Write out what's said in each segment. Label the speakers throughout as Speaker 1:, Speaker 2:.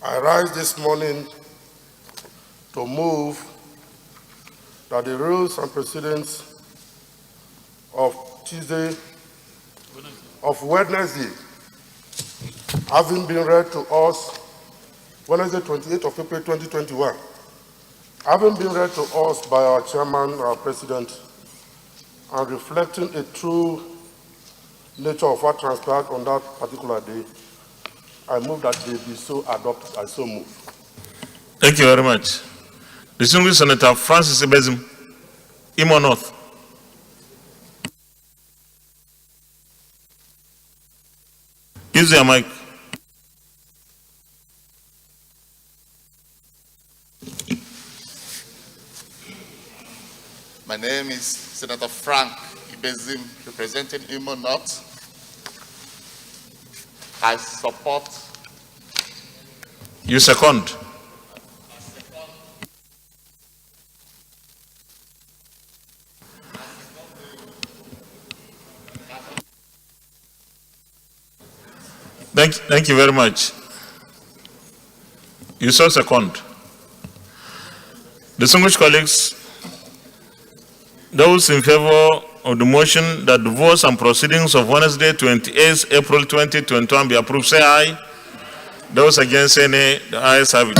Speaker 1: I rise this morning to move that the rules and proceedings of Wednesday, having been read to us, Wednesday, 28th of April 2021, having been read to us by our chairman, our president, and reflecting a true nature of what transpired on that particular day, I move that they be so adopted. I so move.
Speaker 2: Thank you very much. Distinguished Senator Francis Ebezim, Imo North. Use your mic.
Speaker 3: My name is Senator Frank Ibezim, representing Imo North. I support.
Speaker 2: You second. Thank you very much. You so second. Distinguished colleagues, those in favor of the motion that the votes and proceedings of Wednesday, 28th April 2021 be approved, say aye. Those against, say nay. The ayes have it.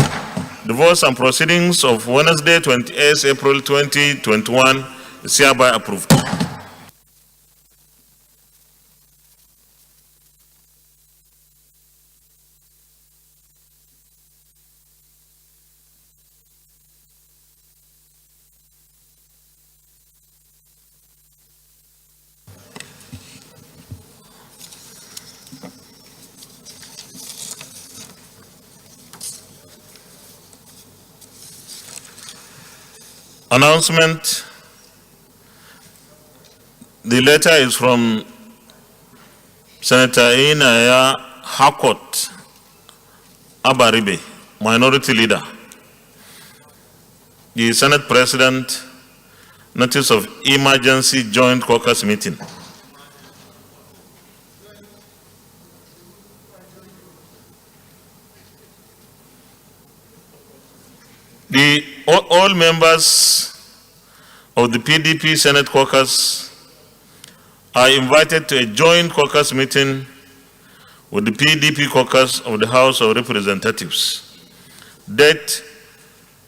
Speaker 2: The votes and proceedings of Wednesday, 28th April 2021 is hereby approved. Announcement. The letter is from Senator Inaya Hakot Abaribe, Minority Leader. The Senate President, notice of emergency joint caucus meeting. All members of the PDP Senate caucus are invited to a joint caucus meeting with the PDP caucus of the House of Representatives. Date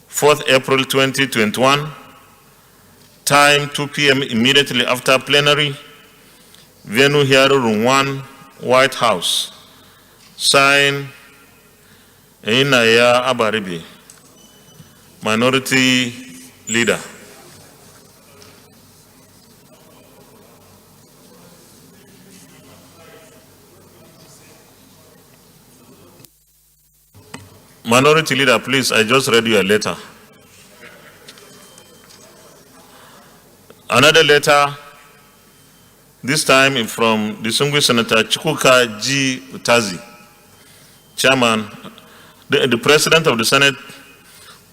Speaker 2: 4th April 2021, time 2 p.m. immediately after plenary, venue hearing room 1, White House. Sign, Inaya Abaribe, Minority Leader. Minority Leader, please, I just read you a letter. Another letter, this time from distinguished Senator Chukwuka G. Utazi, Chairman, the President of the Senate,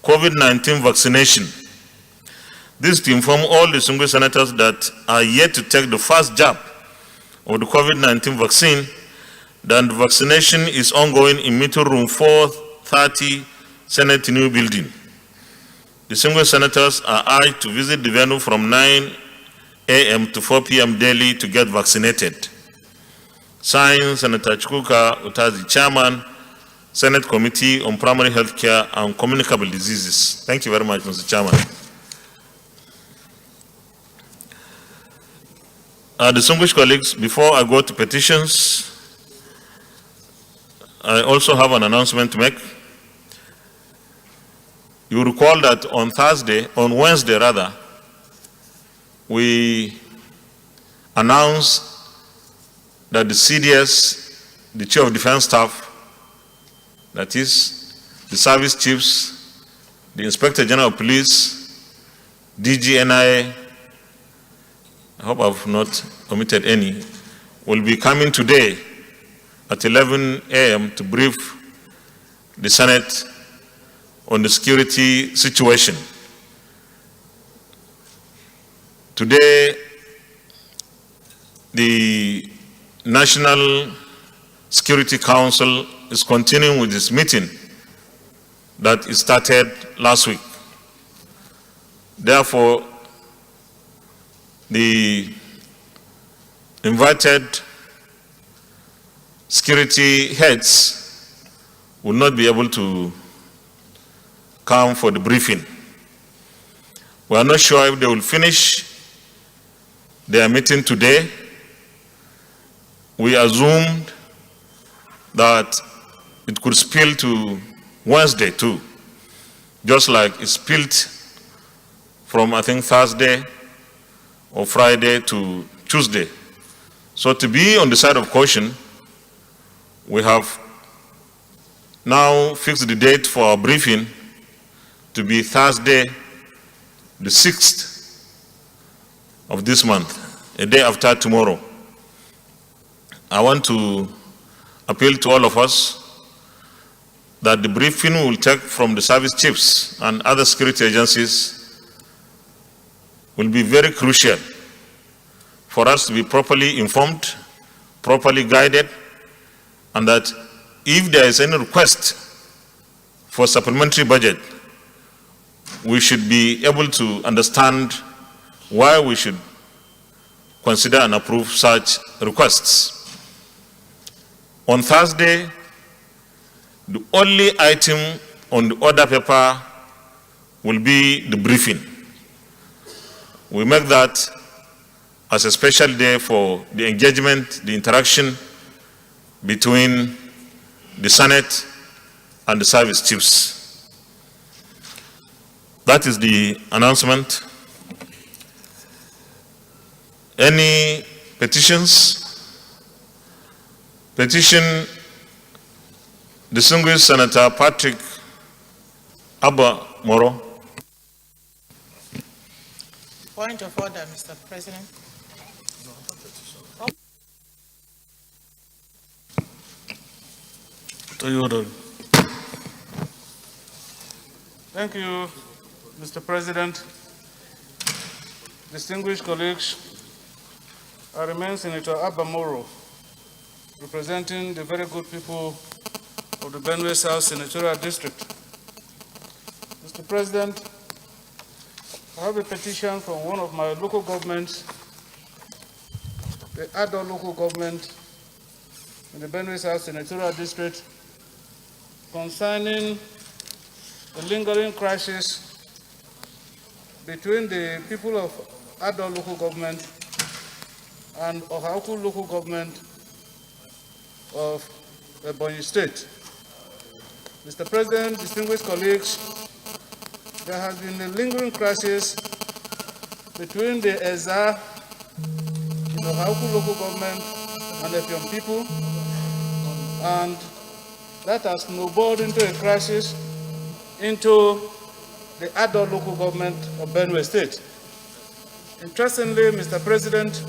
Speaker 2: COVID-19 vaccination. This is to inform all distinguished senators that are yet to take the first jab of the COVID-19 vaccine that the vaccination is ongoing in meeting room 430, Senate New Building. Distinguished senators are urged to visit the venue from 9 a.m. to 4 p.m. daily to get vaccinated. Signed, Senator Chukwuka Utazi, Chairman, Senate Committee on Primary Health Care and Communicable Diseases. Thank you very much, Mr. Chairman. Distinguished colleagues, before I go to petitions, I also have an announcement to make. You recall that on Wednesday, we announced that the CDS, the Chief of Defense Staff, that is, the service chiefs, the Inspector General of Police, DGNI, I hope I've not omitted any, will be coming today at 11 a.m. to brief the Senate on the security situation. Today, the National Security Council is continuing with this meeting that it started last week. Therefore, the invited security heads will not be able to come for the briefing. We are not sure if they will finish their meeting today. We assumed that it could spill to Wednesday too, just like it spilled from, I think, Thursday or Friday to Tuesday. So to be on the side of caution, we have now fixed the date for our briefing to be Thursday, the 6th of this month, a day after tomorrow. I want to appeal to all of us that the briefing we will take from the service chiefs and other security agencies will be very crucial for us to be properly informed, properly guided, and that if there is any request for supplementary budget, we should be able to understand why we should consider and approve such requests. On Thursday, the only item on the order paper will be the briefing. We make that as a special day for the engagement, the interaction between the Senate and the service chiefs. That is the announcement. Any petitions? Petition, distinguished Senator Patrick Abba Moro.
Speaker 4: Point of order, Mr. President.
Speaker 5: Thank you, Mr. President. Distinguished colleagues, I remain Senator Abba Moro, representing the very good people of the Benue South Senatorial District. Mr. President, I have a petition from one of my local governments, the Ado local government in the Benue South Senatorial District, concerning the lingering crisis between the people of Ado local government and Ohaku local government of Ebonyi State. Mr. President, distinguished colleagues, there has been a lingering crisis between the Eza in Ohaku local government and the Fion people, and that has snowballed into a crisis into the Ado local government of Benue State. Interestingly, Mr. President,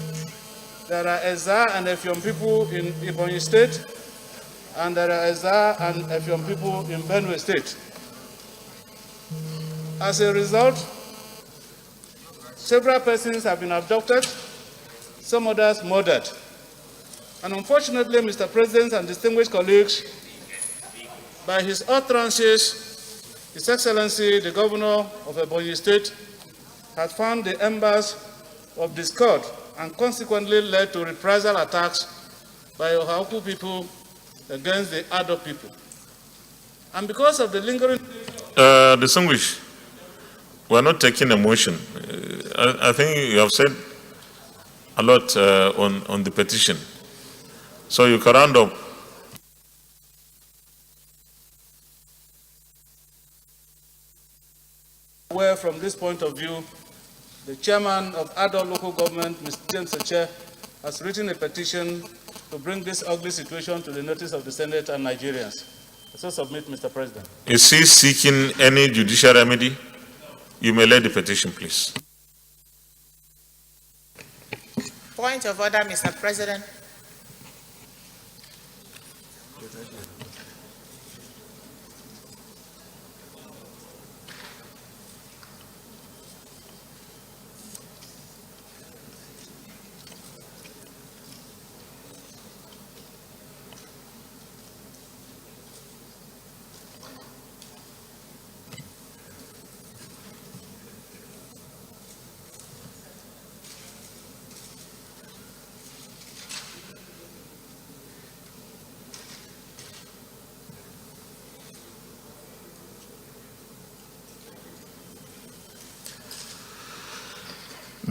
Speaker 5: there are Eza and Efion people in Ebonyi State, and there are Eza and Efion people in Benue State. As a result, several persons have been abducted, some others murdered. And unfortunately, Mr. President and distinguished colleagues, by his utterances, His Excellency, the Governor of Ebonyi State, has found the embers of discord and consequently led to reprisal attacks by Ohaku people against the Ado people. And because of the lingering...
Speaker 2: Distinguished, we are not taking a motion. I think you have said a lot on the petition. So you can round up.
Speaker 5: Where from this point of view, the chairman of Ado local government, Mr. James Eche, has written a petition to bring this ugly situation to the notice of the Senate and Nigerians. So submit, Mr. President.
Speaker 2: Is he seeking any judicial remedy? You may lay the petition, please.
Speaker 4: Point of order, Mr. President.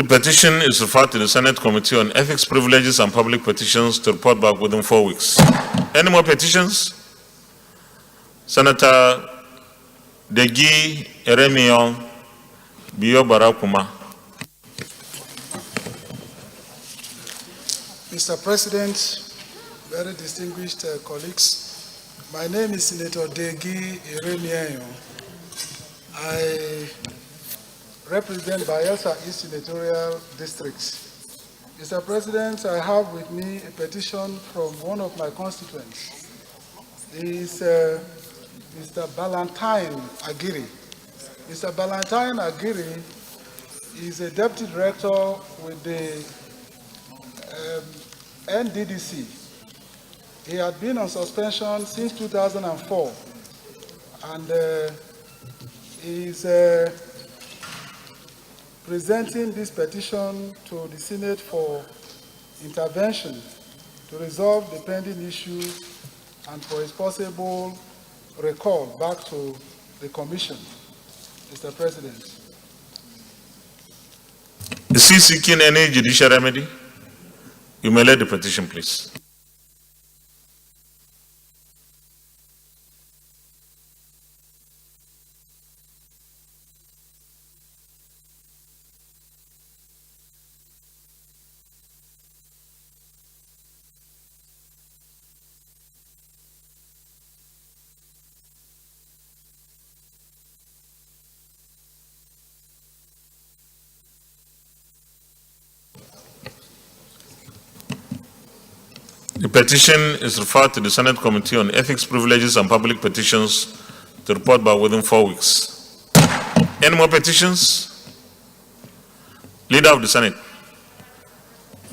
Speaker 2: The petition is referred to the Senate Committee on Ethics, Privileges, and Public Petitions to report back within 4 weeks. Any more petitions? Senator Degi Eremion Bio Barakuma.
Speaker 6: Mr. President, very distinguished colleagues, my name is Senator Degi Eremion. I represent Bayelsa East Senatorial District. Mr. President, I have with me a petition from one of my constituents. He is Mr. Ballantyne Aguirre. Mr. Ballantyne Aguirre is a deputy director with the NDDC. He had been on suspension since 2004 and is presenting this petition to the Senate for intervention to resolve the pending issue and for its possible recall back to the Commission, Mr. President.
Speaker 2: Is he seeking any judicial remedy? You may lead the petition, please. The petition is referred to the Senate Committee on Ethics, Privileges, and Public Petitions to report back within 4 weeks. Any more petitions? Leader of the Senate.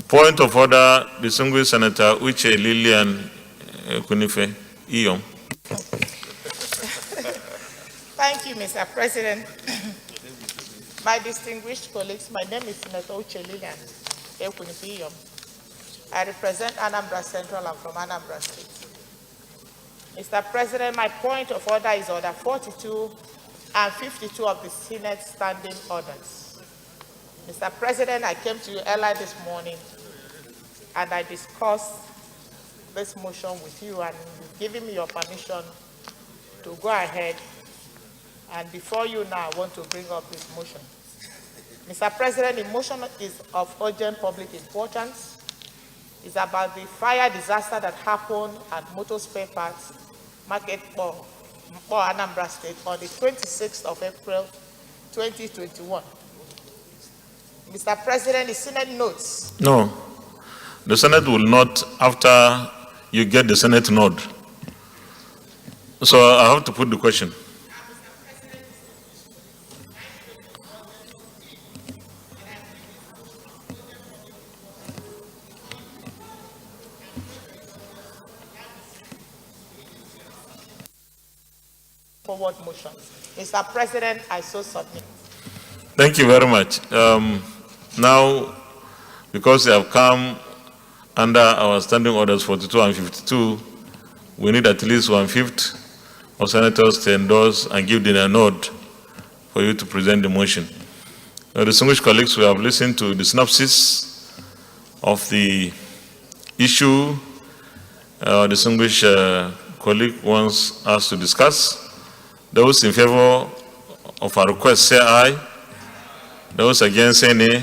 Speaker 2: Point of order, distinguished Senator Uche Lillian Kunife Iyom.
Speaker 4: Thank you, Mr. President. My distinguished colleagues, my name is Senator Uche Lillian Iyom. I represent Anambra Central. I'm from Anambra State. Mr. President, my point of order is order 42 and 52 of the Senate standing orders. Mr. President, I came to you earlier this morning and I discussed this motion with you and you've given me your permission to go ahead. And before you now, I want to bring up this motion. Mr. President, the motion is of urgent public importance. It's about the fire disaster that happened at Motor Spare Parts Market for Anambra State on the 26th of April, 2021. Mr. President, the Senate notes.
Speaker 2: No, the Senate will not after you get the Senate nod. So I have to put the question.
Speaker 4: Forward motion. Mr. President, I so submit.
Speaker 2: Thank you very much. Now, because they have come under our standing orders 42 and 52, we need at least 1/5 of senators to endorse and give their nod for you to present the motion. Distinguished colleagues, we have listened to the synopsis of the issue distinguished colleague wants us to discuss. Those in favor of our request say aye. Those against say nay.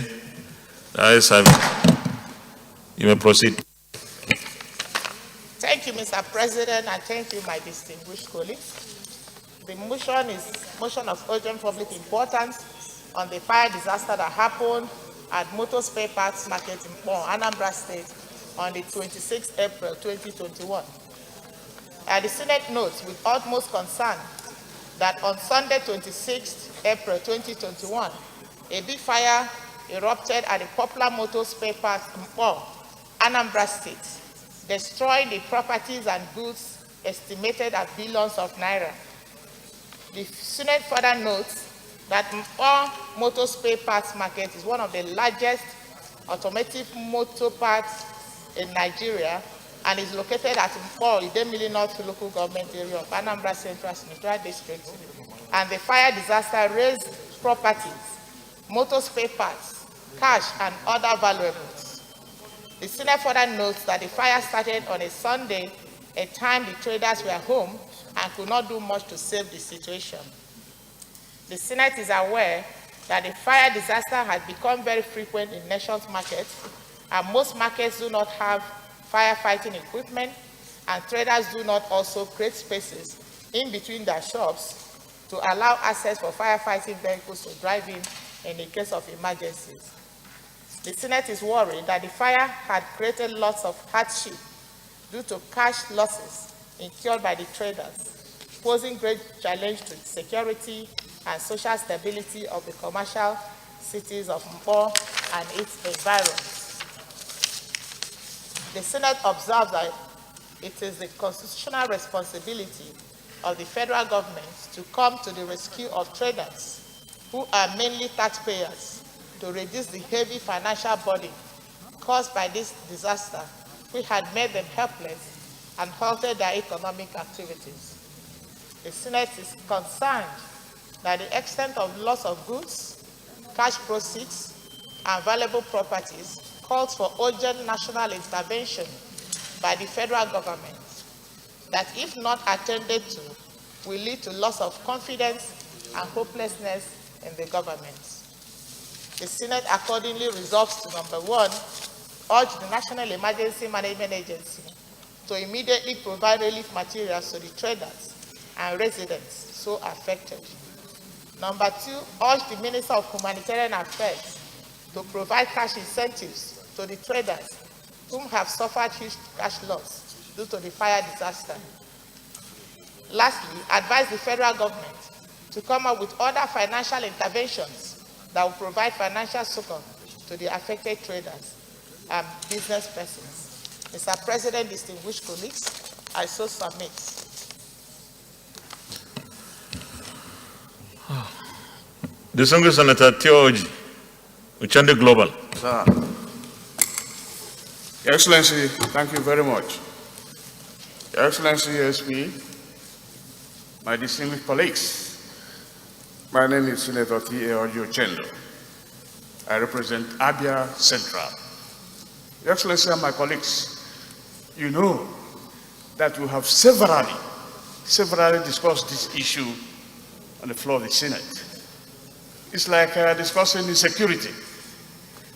Speaker 2: The ayes have it. You may proceed.
Speaker 4: Thank you, Mr. President, and thank you, my distinguished colleagues. The motion is motion of urgent public importance on the fire disaster that happened at Motor Spare Parts Market in Anambra State on the 26th April 2021. The Senate notes with utmost concern that on Sunday 26th April 2021, a big fire erupted at the popular Motor Spare Parts Anambra State, destroying the properties and goods estimated at billions of naira. The Senate further notes that Motor Spare Parts Market is one of the largest automotive motor parts in Nigeria and is located at Idemili North local government area of Anambra Central Senatorial District. And the fire disaster raised properties, motor spare parts, cash, and other valuables. The Senate further notes that the fire started on a Sunday, a time the traders were home and could not do much to save the situation. The Senate is aware that the fire disaster has become very frequent in nation's markets, and most markets do not have firefighting equipment, and traders do not also create spaces in between their shops to allow access for firefighting vehicles to drive in the case of emergencies. The Senate is worried that the fire had created lots of hardship due to cash losses incurred by the traders, posing great challenge to the security and social stability of the commercial cities of Mpo and its environs. The Senate observes that it is the constitutional responsibility of the federal government to come to the rescue of traders, who are mainly taxpayers, to reduce the heavy financial burden caused by this disaster, which had made them helpless and halted their economic activities. The Senate is concerned that the extent of loss of goods, cash proceeds, and valuable properties calls for urgent national intervention by the federal government that, if not attended to, will lead to loss of confidence and hopelessness in the government. The Senate accordingly resolves to, number one, urge the National Emergency Management Agency to immediately provide relief materials to the traders and residents so affected. Number two, urge the Minister of Humanitarian Affairs to provide cash incentives to the traders whom have suffered huge cash loss due to the fire disaster. Lastly, advise the federal government to come up with other financial interventions that will provide financial succor to the affected traders and business persons. Mr. President, distinguished colleagues, I so submit.
Speaker 2: Distinguished Senator Theoji, Uchande Global.
Speaker 7: Sir. Your Excellency, thank you very much. Your Excellency, SP, my distinguished colleagues, my name is Senator Theoji Ochendo. I represent Abia Central. Your Excellency and my colleagues, you know that we have severally discussed this issue on the floor of the Senate. It's like discussing insecurity,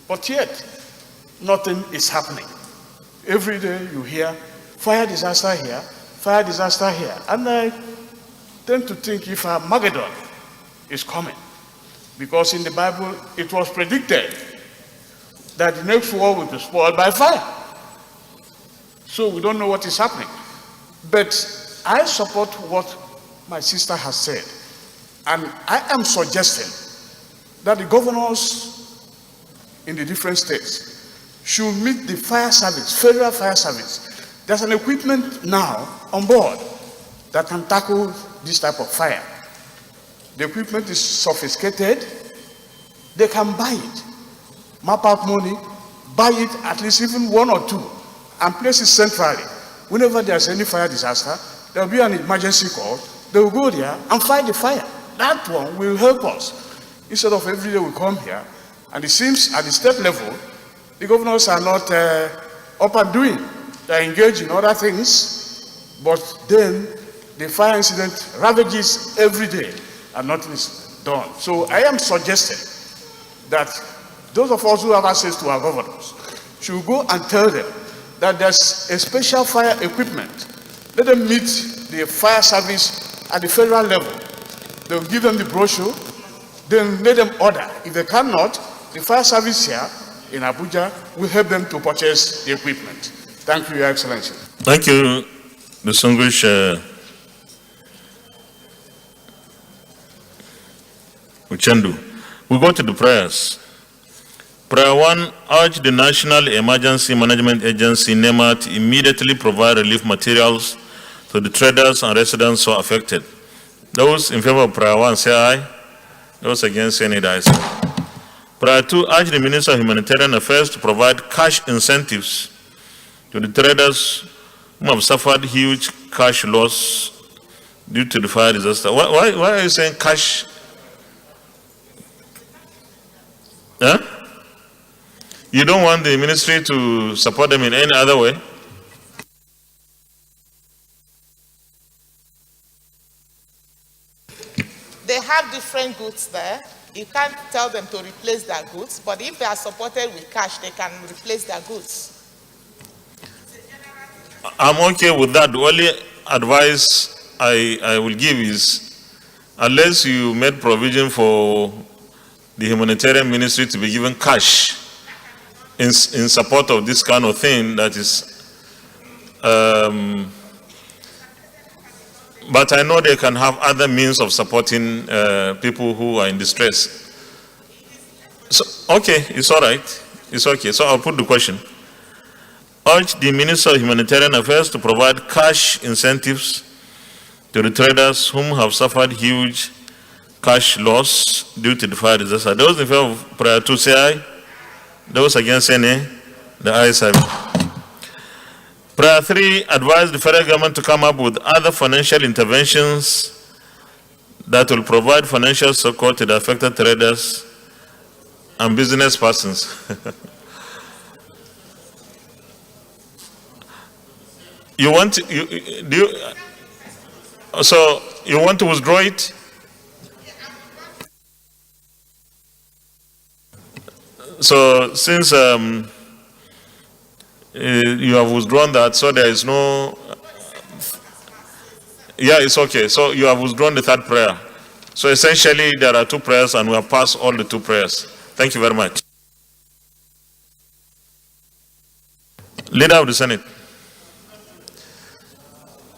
Speaker 7: but yet nothing is happening. Every day you hear fire disaster here, fire disaster here, and I tend to think if Armageddon is coming, because in the Bible it was predicted that the next war will be spoiled by fire. So we don't know what is happening. But I support what my sister has said, and I am suggesting that the governors in the different states should meet the fire service, federal fire service. There's an equipment now on board that can tackle this type of fire. The equipment is sophisticated. They can buy it, map out money, buy it, at least even one or two, and place it centrally. Whenever there's any fire disaster, there will be an emergency call. They will go there and fight the fire. That one will help us. Instead of every day we come here, and it seems at the state level, the governors are not up and doing. They are engaged in other things, but then the fire incident ravages every day, and nothing is done. So I am suggesting that those of us who have access to our governors should go and tell them that there's a special fire equipment. Let them meet the fire service at the federal level. They'll give them the brochure, then let them order. If they cannot, the fire service here in Abuja will help them to purchase the equipment. Thank you, Your Excellency.
Speaker 2: Thank you, distinguished Uchendu. We go to the prayers. Prayer 1, urge the National Emergency Management Agency, NEMA, to immediately provide relief materials to the traders and residents so affected. Those in favor of prayer 1, say aye. Those against, say nay. Prayer 2, urge the Minister of Humanitarian Affairs to provide cash incentives to the traders who have suffered huge cash loss due to the fire disaster. Why are you saying cash? Huh? You don't want the ministry to support them in any other way?
Speaker 4: They have different goods there. You can't tell them to replace their goods, but if they are supported with cash, they can replace their goods.
Speaker 2: I'm okay with that. The only advice I will give is, unless you made provision for the humanitarian ministry to be given cash in support of this kind of thing, that is, but I know they can have other means of supporting people who are in distress. So, okay, it's all right. It's okay. So I'll put the question. Urge the Minister of Humanitarian Affairs to provide cash incentives to the traders whom have suffered huge cash loss due to the fire disaster. Those in favor of prayer 2 say aye. Those against say nay. The ayes have it. Prayer 3, advise the federal government to come up with other financial interventions that will provide financial support to the affected traders and business persons. You want so you want to withdraw it? So since you have withdrawn that, so there is no. Yeah, it's okay. So you have withdrawn the third prayer. So essentially, there are 2 prayers, and we have passed all the 2 prayers. Thank you very much. Leader of the Senate.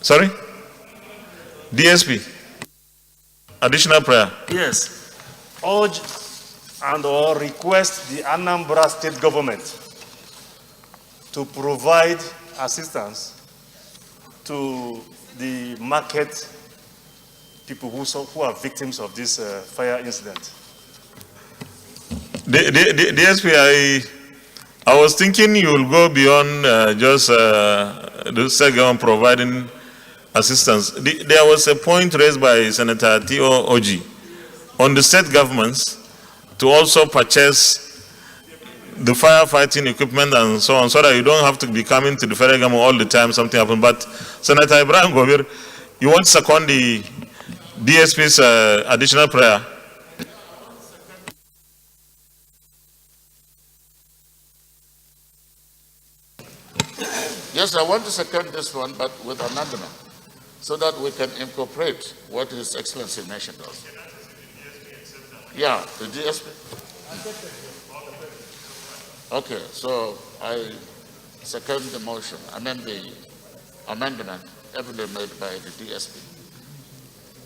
Speaker 2: Sorry? DSP. Additional prayer.
Speaker 8: Yes. Urge and/or request the Anambra State government to provide assistance to the market people who are victims of this fire incident.
Speaker 2: DSP, I was thinking you will go beyond just the state government providing assistance. There was a point raised by Senator T.O. Oji on the state governments to also purchase the firefighting equipment and so on, so that you don't have to be coming to the federal government all the time something happens. But Senator Ibrahim Gobir, you want to second the DSP's additional prayer?
Speaker 3: Yes, I want to second this one, but with amendment, so that we can incorporate what His Excellency mentioned also. Yeah, the DSP. Okay, so I second the motion, amend the amendment heavily made by the DSP,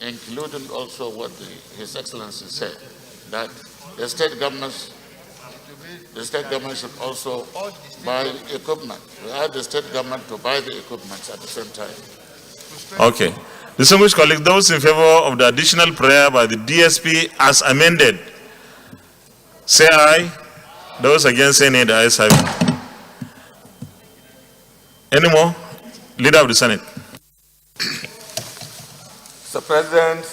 Speaker 3: including also what His Excellency said, that the state government should also buy equipment. We ask the state government to buy the equipment at the same time.
Speaker 2: Okay. Distinguished colleagues, those in favor of the additional prayer by the DSP as amended, say aye. Those against say nay. The ayes have it. Any more? Leader of the Senate.
Speaker 9: Mr. President,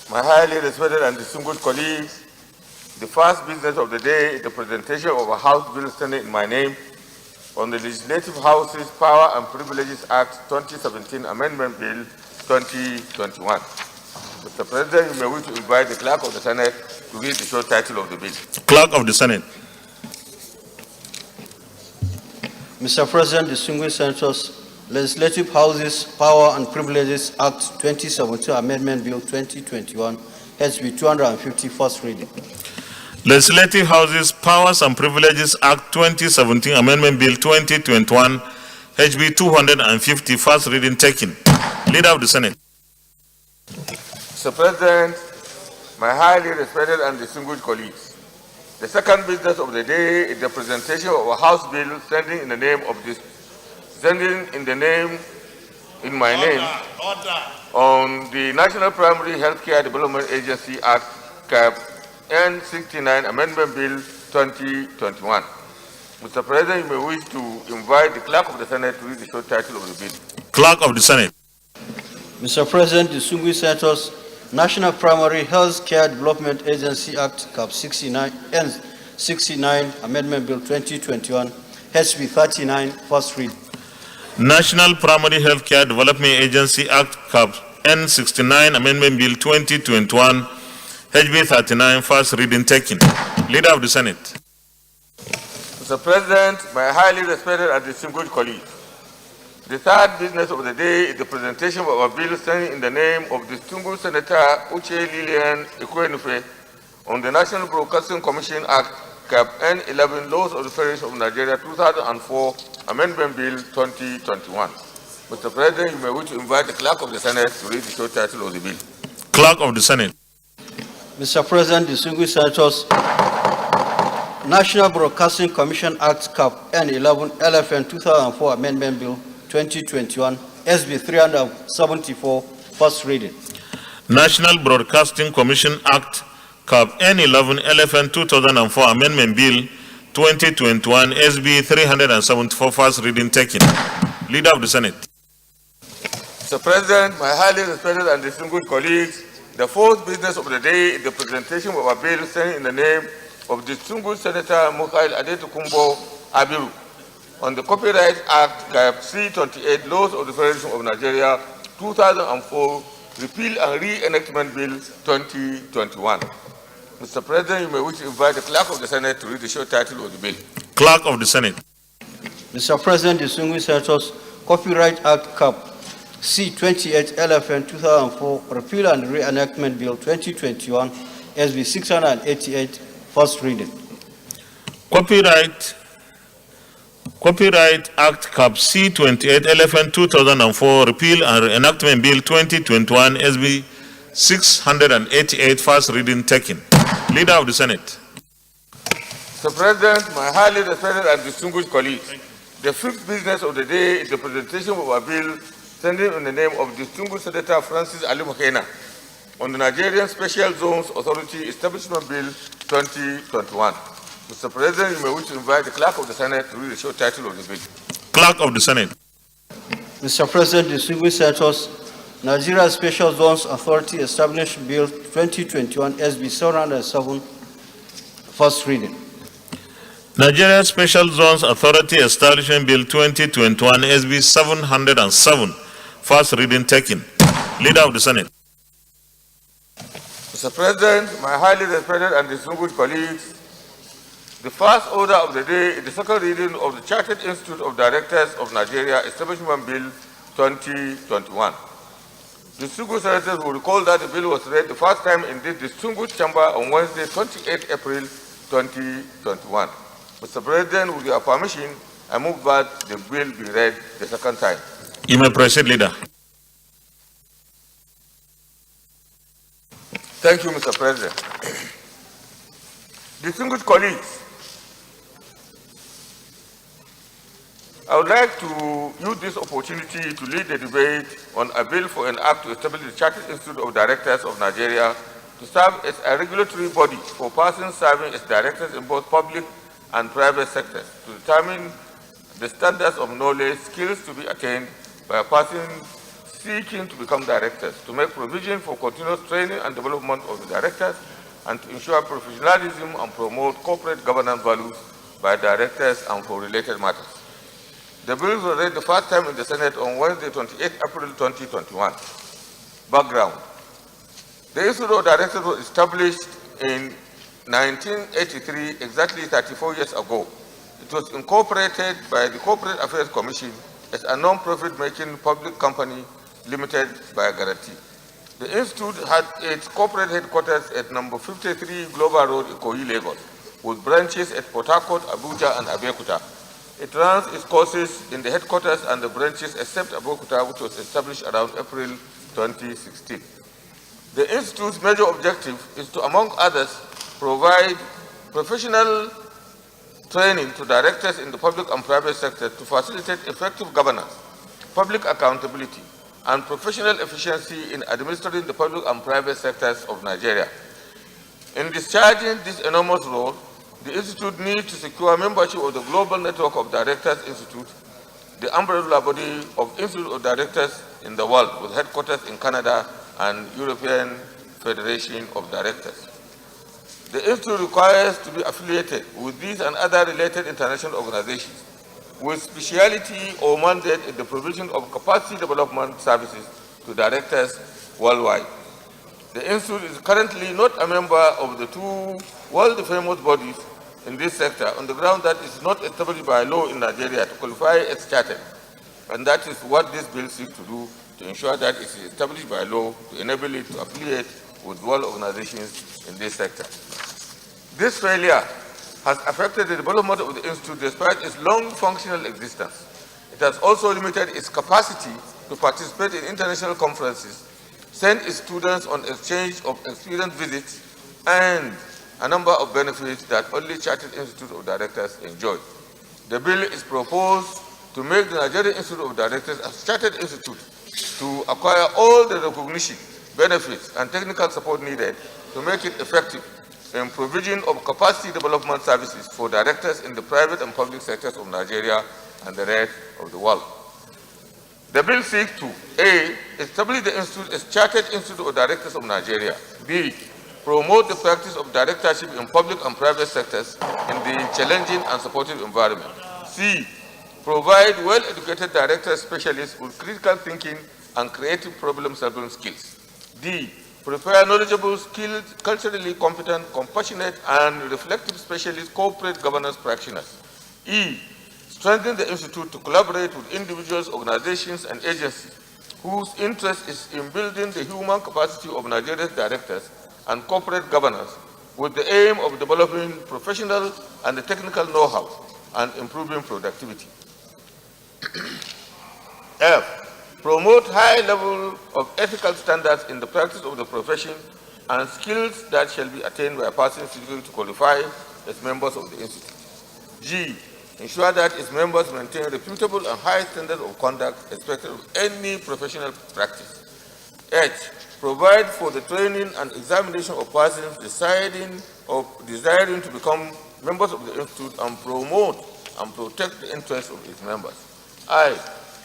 Speaker 9: my highly respected and distinguished colleagues, the first business of the day is the presentation of a House bill standing in my name on the Legislative House's Power and Privileges Act 2017 Amendment Bill 2021. Mr. President, you may wish to invite the Clerk of the Senate to read the short title of the bill.
Speaker 2: Clerk of the Senate.
Speaker 10: Mr. President, distinguished senators, Legislative House's Power and Privileges Act 2017 Amendment Bill 2021, HB 250, first reading.
Speaker 2: Legislative House's Powers and Privileges Act 2017 Amendment Bill 2021, HB 250, first reading taken. Leader of the Senate.
Speaker 9: Mr. President, my highly respected and distinguished colleagues, the second business of the day is the presentation of a House bill standing in my name on the National Primary Healthcare Development Agency Act Cap N69 Amendment Bill 2021. Mr. President, you may wish to invite the Clerk of the Senate to read the short title of the bill.
Speaker 2: Clerk of the Senate.
Speaker 10: Mr. President, distinguished senators, National Primary Health Care Development Agency Act Cap 69 and 69, Amendment Bill 2021, HB 39, first reading.
Speaker 2: National Primary Healthcare Development Agency Act Cap N69 Amendment Bill 2021 HB 39 first reading taken. Leader of the Senate.
Speaker 9: Mr. President, my highly respected and distinguished colleagues, the third business of the day is the presentation of our bill standing in the name of distinguished Senator Uche Lilian Ekwenufe on the National Broadcasting Commission Act Cap N11 Laws of the Federation of Nigeria 2004 Amendment Bill 2021. Mr. President, you may wish to invite the Clerk of the Senate to read the short title of the bill.
Speaker 2: Clerk of the Senate.
Speaker 10: Mr. President, distinguished senators, National Broadcasting Commission Act Cap N11 LFN 2004 Amendment Bill 2021 SB 374 first reading.
Speaker 2: National Broadcasting Commission Act Cap N11 LFN 2004 Amendment Bill 2021 SB 374 first reading taken. Leader of the Senate.
Speaker 9: Mr. President, my highly respected and distinguished colleagues, the fourth business of the day is the presentation of a bill standing in the name of distinguished Senator Mikhail Adetukumbo Abiru on the Copyright Act Cap C28 Laws of the Federation of Nigeria 2004 Repeal and Re-enactment Bill 2021. Mr. President, you may wish to invite the Clerk of the Senate to read the short title of the bill.
Speaker 2: Clerk of the Senate.
Speaker 10: Mr. President, distinguished senators, Copyright Act Cap C28 LFN 2004 Repeal and Re-enactment Bill 2021 SB 688 first reading.
Speaker 2: Copyright Act Cap C28 LFN 2004 Repeal and Re-enactment Bill 2021 SB 688 first reading taken. Leader of the Senate.
Speaker 9: Mr. President, my highly respected and distinguished colleagues, the fifth business of the day is the presentation of a bill standing in the name of distinguished Senator Francis Ali Mokena on the Nigerian Special Zones Authority Establishment Bill 2021. Mr. President, you may wish to invite the Clerk of the Senate to read the short title of the bill.
Speaker 2: Clerk of the Senate.
Speaker 10: Mr. President, distinguished senators, Nigeria Special Zones Authority Established Bill 2021 SB 707 first reading.
Speaker 2: Nigeria Special Zones Authority Establishment Bill 2021 SB 707 first reading taken. Leader of the Senate.
Speaker 9: Mr. President, my highly respected and distinguished colleagues, the first order of the day is the second reading of the Chartered Institute of Directors of Nigeria Establishment Bill 2021. Distinguished senators will recall that the bill was read the first time in this distinguished chamber on Wednesday, 28 April 2021. Mr. President, with your permission, I move that the bill be read the second time.
Speaker 2: You may proceed, Leader.
Speaker 9: Thank you, Mr. President. Distinguished colleagues, I would like to use this opportunity to lead the debate on a bill for an act to establish the Chartered Institute of Directors of Nigeria to serve as a regulatory body for persons serving as directors in both public and private sectors to determine the standards of knowledge, skills to be attained by a person seeking to become directors, to make provision for continuous training and development of the directors, and to ensure professionalism and promote corporate governance values by directors and for related matters. The bill was read the first time in the Senate on Wednesday, 28 April 2021. Background. The Institute of Directors was established in 1983, exactly 34 years ago. It was incorporated by the Corporate Affairs Commission as a non-profit making public company limited by a guarantee. The Institute had its corporate headquarters at number 53 Global Road, Ikoyi, Lagos, with branches at Port Harcourt, Abuja, and Abeokuta. It runs its courses in the headquarters and the branches except Abeokuta, which was established around April 2016. The Institute's major objective is to, among others, provide professional training to directors in the public and private sector to facilitate effective governance, public accountability, and professional efficiency in administering the public and private sectors of Nigeria. In discharging this enormous role, the Institute needs to secure membership of the Global Network of Directors Institute, the umbrella body of Institute of Directors in the world, with headquarters in Canada and European Federation of Directors. The institute requires to be affiliated with these and other related international organizations with speciality or mandate in the provision of capacity development services to directors worldwide. The institute is currently not a member of the two world-famous bodies in this sector on the ground that it is not established by law in Nigeria to qualify as chartered. And that is what this bill seeks to do, to ensure that it is established by law to enable it to affiliate with world organizations in this sector. This failure has affected the development of the institute despite its long functional existence. It has also limited its capacity to participate in international conferences, send its students on exchange of experience visits, and a number of benefits that only Chartered Institute of Directors enjoy. The bill is proposed to make the Nigerian Institute of Directors a chartered institute to acquire all the recognition, benefits, and technical support needed to make it effective in provision of capacity development services for directors in the private and public sectors of Nigeria and the rest of the world. The bill seeks to A. Establish the institute as Chartered Institute of Directors of Nigeria. B. Promote the practice of directorship in public and private sectors in the challenging and supportive environment. C. Provide well-educated director specialists with critical thinking and creative problem-solving skills. D. Prepare knowledgeable, skilled, culturally competent, compassionate, and reflective specialist corporate governance practitioners. E. Strengthen the institute to collaborate with individuals, organizations, and agencies whose interest is in building the human capacity of Nigeria's directors and corporate governance with the aim of developing professional and technical know-how and improving productivity. F. Promote high level of ethical standards in the practice of the profession and skills that shall be attained by persons seeking to qualify as members of the institute. G. Ensure that its members maintain reputable and high standards of conduct expected of any professional practice. H. Provide for the training and examination of persons deciding or desiring to become members of the institute and promote and protect the interests of its members. I.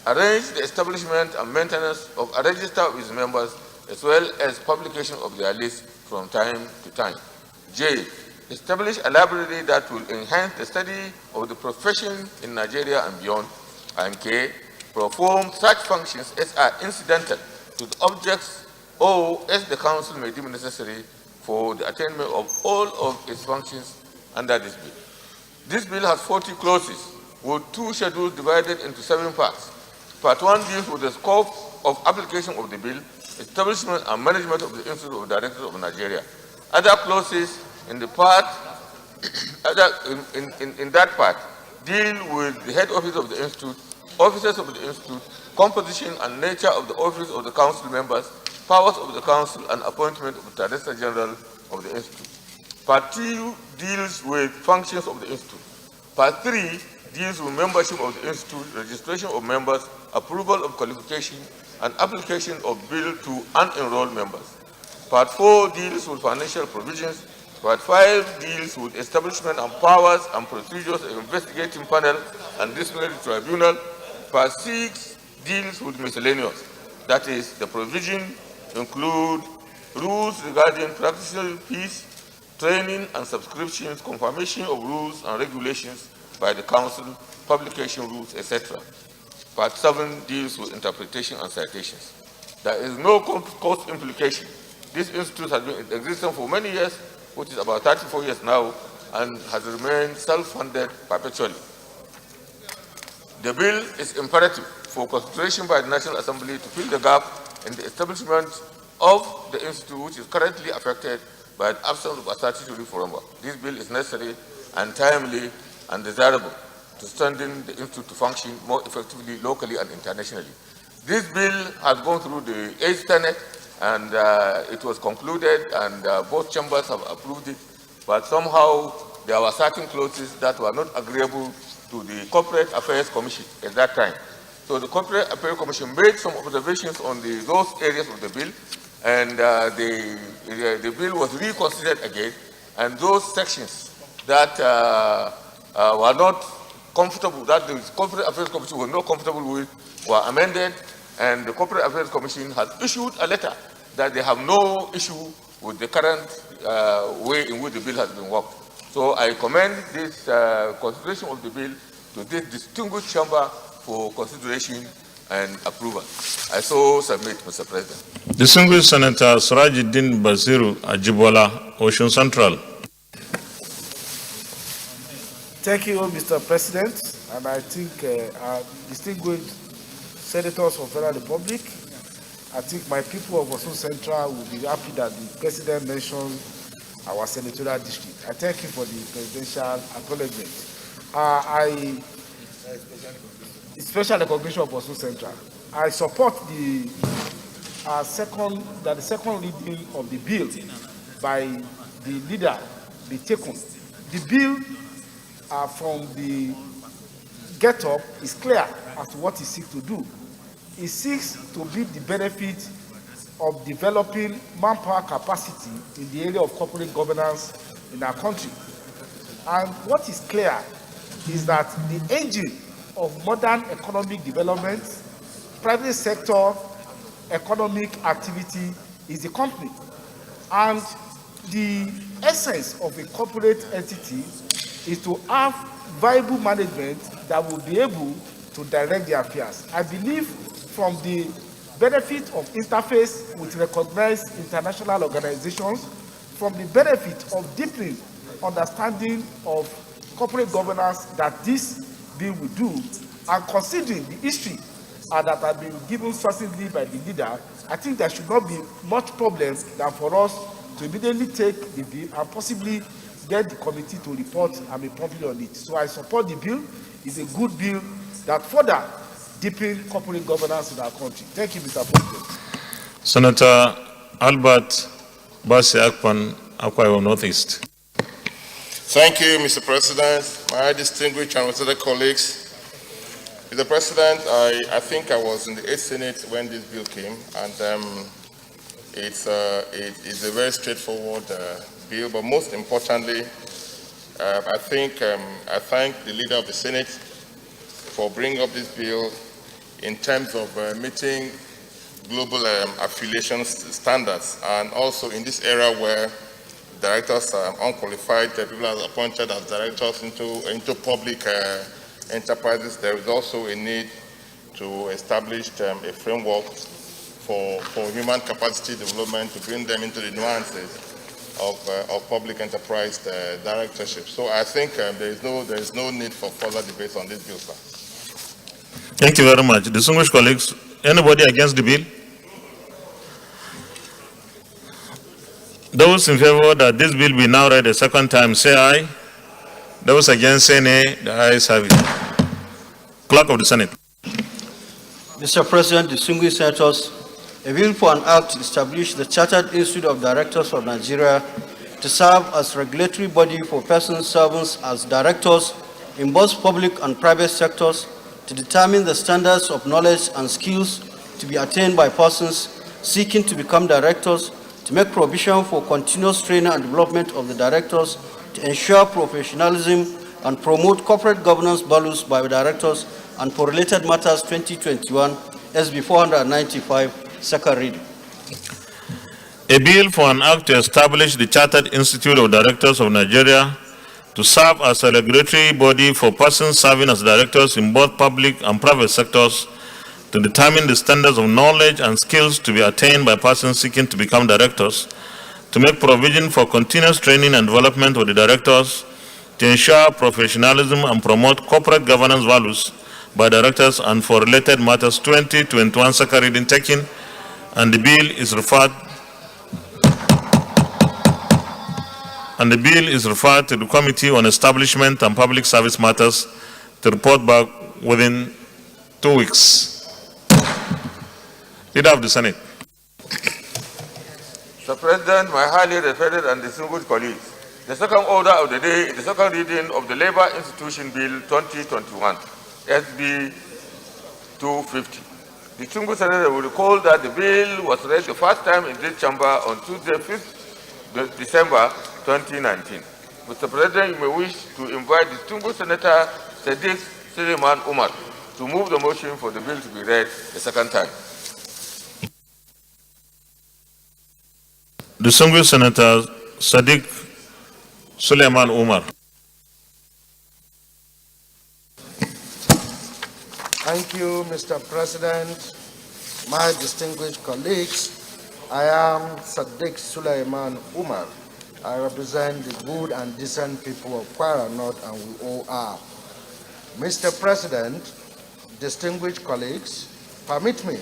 Speaker 9: Arrange the establishment and maintenance of a register of its members as well as publication of their list from time to time. J. Establish a library that will enhance the study of the profession in Nigeria and beyond. And K. Perform such functions as are incidental to the objects or as the Council may deem necessary for the attainment of all of its functions under this bill. This bill has 40 clauses with 2 schedules divided into 7 parts. Part 1 deals with the scope of application of the bill, establishment and management of the Institute of Directors of Nigeria. Other clauses in the part, in that part, deal with the head office of the Institute, officers of the Institute, composition and nature of the office of the Council members, powers of the Council, and appointment of the Director General of the Institute. Part 2 deals with functions of the Institute. Part 3 deals with membership of the Institute, registration of members, approval of qualification, and application of bill to unenrolled members. Part 4 deals with financial provisions. Part 5 deals with establishment and powers and procedures of investigating panel and disciplinary tribunal. Part 6 deals with miscellaneous. That is, the provision include rules regarding practical fees, training and subscriptions, confirmation of rules and regulations by the Council, publication rules, etc. Part 7 deals with interpretation and citations. There is no cost implication. This institute has been in existence for many years, which is about 34 years now, and has remained self-funded perpetually. The bill is imperative for consideration by the National Assembly to fill the gap in the establishment of the institute, which is currently affected by the absence of a statutory framework. This bill is necessary and timely and desirable to strengthen the institute to function more effectively locally and internationally. This bill has gone through the 8th Senate and it was concluded, and both chambers have approved it, but somehow there were certain clauses that were not agreeable to the Corporate Affairs Commission at that time. So the Corporate Affairs Commission made some observations on those areas of the bill, and the bill was reconsidered again, and those sections that were not comfortable, that the Corporate Affairs Commission was not comfortable with, were amended, and the Corporate Affairs Commission has issued a letter that they have no issue with the current way in which the bill has been worked. So I commend this consideration of the bill to this distinguished chamber for consideration and approval. I so submit, Mr. President.
Speaker 2: Distinguished Senator Surajuddin Basiru Ajibola, Ocean Central.
Speaker 6: Thank you, Mr. President, and I think our distinguished senators of the Federal Republic, I think my people of Osun Central will be happy that the President mentioned our senatorial district. I thank you for the presidential acknowledgement. Special recognition of Osun Central. I support the second reading of the bill by the leader be taken. The bill from the get-up is clear as to what it seeks to do. It seeks to build the benefit of developing manpower capacity in the area of corporate governance in our country. And what is clear is that the engine of modern economic development, private sector economic activity is the company. And the essence of a corporate entity is to have viable management that will be able to direct their affairs. I believe from the benefit of interface with recognized international organizations, from the benefit of deepening understanding of corporate governance that this bill will do, and considering the history that have been given succinctly by the leader, I think there should not be much problem than for us to immediately take the bill and possibly get the committee to report and be promptly on it. So I support the bill. It's a good bill that further deepen corporate governance in our country. Thank you, Mr. President.
Speaker 2: Senator Albert Basi Akpan, Akwa Ibom Northeast.
Speaker 11: Thank you, Mr. President, my distinguished and respected colleagues. Mr. President, I think I was in the 8th Senate when this bill came, and it is a very straightforward bill, but most importantly, I thank the leader of the Senate for bringing up this bill in terms of meeting global affiliation standards, and also in this era where directors are unqualified, people are appointed as directors into public enterprises. There is also a need to establish a framework for human capacity development to bring them into the nuances of public enterprise directorship. So I think there is no need for further debate on this bill, sir.
Speaker 2: Thank you very much. Distinguished colleagues, anybody against the bill? Those in favor that this bill be now read a second time, say aye. Those against, say nay. The ayes have it. Clerk of the Senate.
Speaker 10: Mr. President, distinguished senators, a bill for an act to establish the Chartered Institute of Directors of Nigeria to serve as regulatory body for persons serving as directors in both public and private sectors, to determine the standards of knowledge and skills to be attained by persons seeking to become directors, to make provision for continuous training and development of the directors, to ensure professionalism and promote corporate governance values by directors, and for related matters 2021 SB 495, second reading.
Speaker 2: A bill for an act to establish the Chartered Institute of Directors of Nigeria to serve as a regulatory body for persons serving as directors in both public and private sectors, to determine the standards of knowledge and skills to be attained by persons seeking to become directors, to make provision for continuous training and development of the directors, to ensure professionalism and promote corporate governance values by directors, and for related matters 2021 second reading taken, and the bill is referred to the Committee on Establishment and Public Service Matters to report back within 2 weeks. Leader of the Senate.
Speaker 9: Mr. President, my highly respected and distinguished colleagues, the second order of the day is the second reading of the Labor Institution Bill 2021, SB 250. The distinguished senator will recall that the bill was read the first time in this chamber on Tuesday, 5th December 2019. Mr. President, you may wish to invite distinguished Senator Sadiq Suleiman Umar to move the motion for the bill to be read the second time.
Speaker 2: Distinguished Senator Sadiq Suleiman Umar.
Speaker 12: Thank you, Mr. President. My distinguished colleagues, I am Sadiq Suleiman Umar. I represent the good and decent people of Kwara North, and we all are. Mr. President, distinguished colleagues, permit me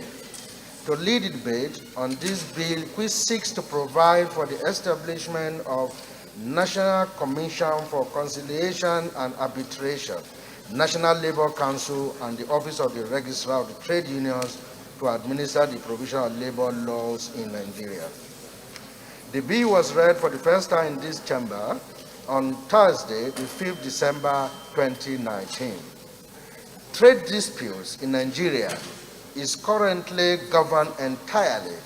Speaker 12: to lead the debate on this bill which seeks to provide for the establishment of National Commission for Conciliation and Arbitration, National Labour Council, and the Office of the Registrar of the Trade Unions to administer the provision of labor laws in Nigeria. The bill was read for the first time in this chamber on Thursday, the 5th December 2019. Trade disputes in Nigeria is currently governed entirely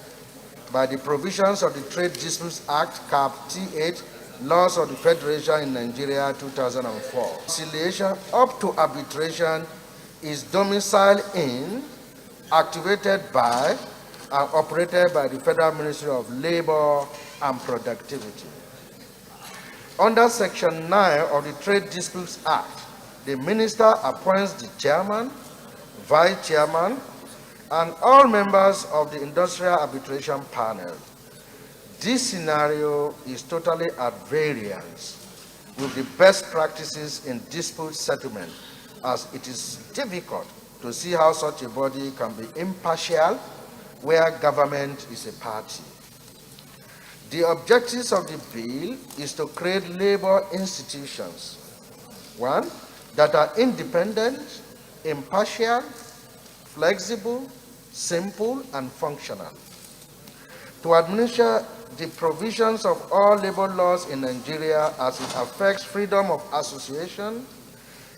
Speaker 12: by the provisions of the Trade Disputes Act, Cap T8, Laws of the Federation in Nigeria 2004. Conciliation up to arbitration is domiciled in, activated by, and operated by the Federal Ministry of Labor and Productivity. Under Section 9 of the Trade Disputes Act, the Minister appoints the chairman, vice chairman, and all members of the Industrial Arbitration Panel. This scenario is totally at variance with the best practices in dispute settlement, as it is difficult to see how such a body can be impartial where government is a party. The objectives of the bill is to create labor institutions, one, that are independent, impartial, flexible, simple, and functional. To administer the provisions of all labor laws in Nigeria as it affects freedom of association,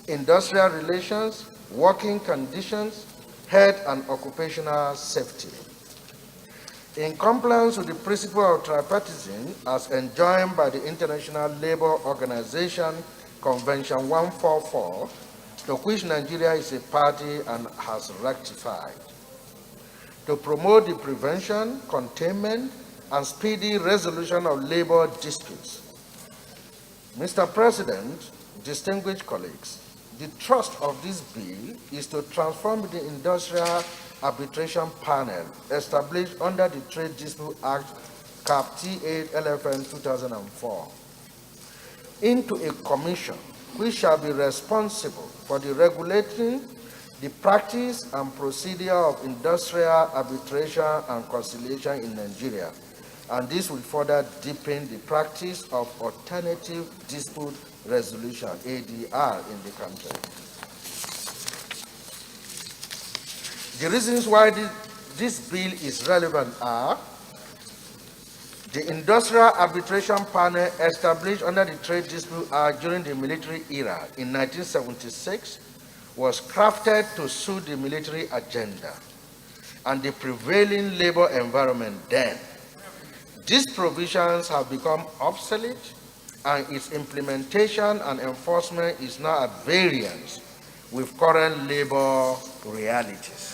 Speaker 12: industrial relations, working conditions, health and occupational safety. In compliance with the principle of tripartism as enjoined by the International Labour Organization Convention 144, to which Nigeria is a party and has ratified. To promote the prevention, containment, and speedy resolution of labor disputes. Mr. President, distinguished colleagues, the thrust of this bill is to transform the Industrial Arbitration Panel established under the Trade Dispute Act, Cap T8 LFN 2004, into a commission which shall be responsible for the regulating the practice and procedure of industrial arbitration and conciliation in Nigeria, and this will further deepen the practice of alternative dispute resolution, ADR, in the country. The reasons why this bill is relevant are: the Industrial Arbitration Panel established under the Trade Dispute Act during the military era in 1976 was crafted to suit the military agenda and the prevailing labor environment then. These provisions have become obsolete, and its implementation and enforcement is now at variance with current labor realities.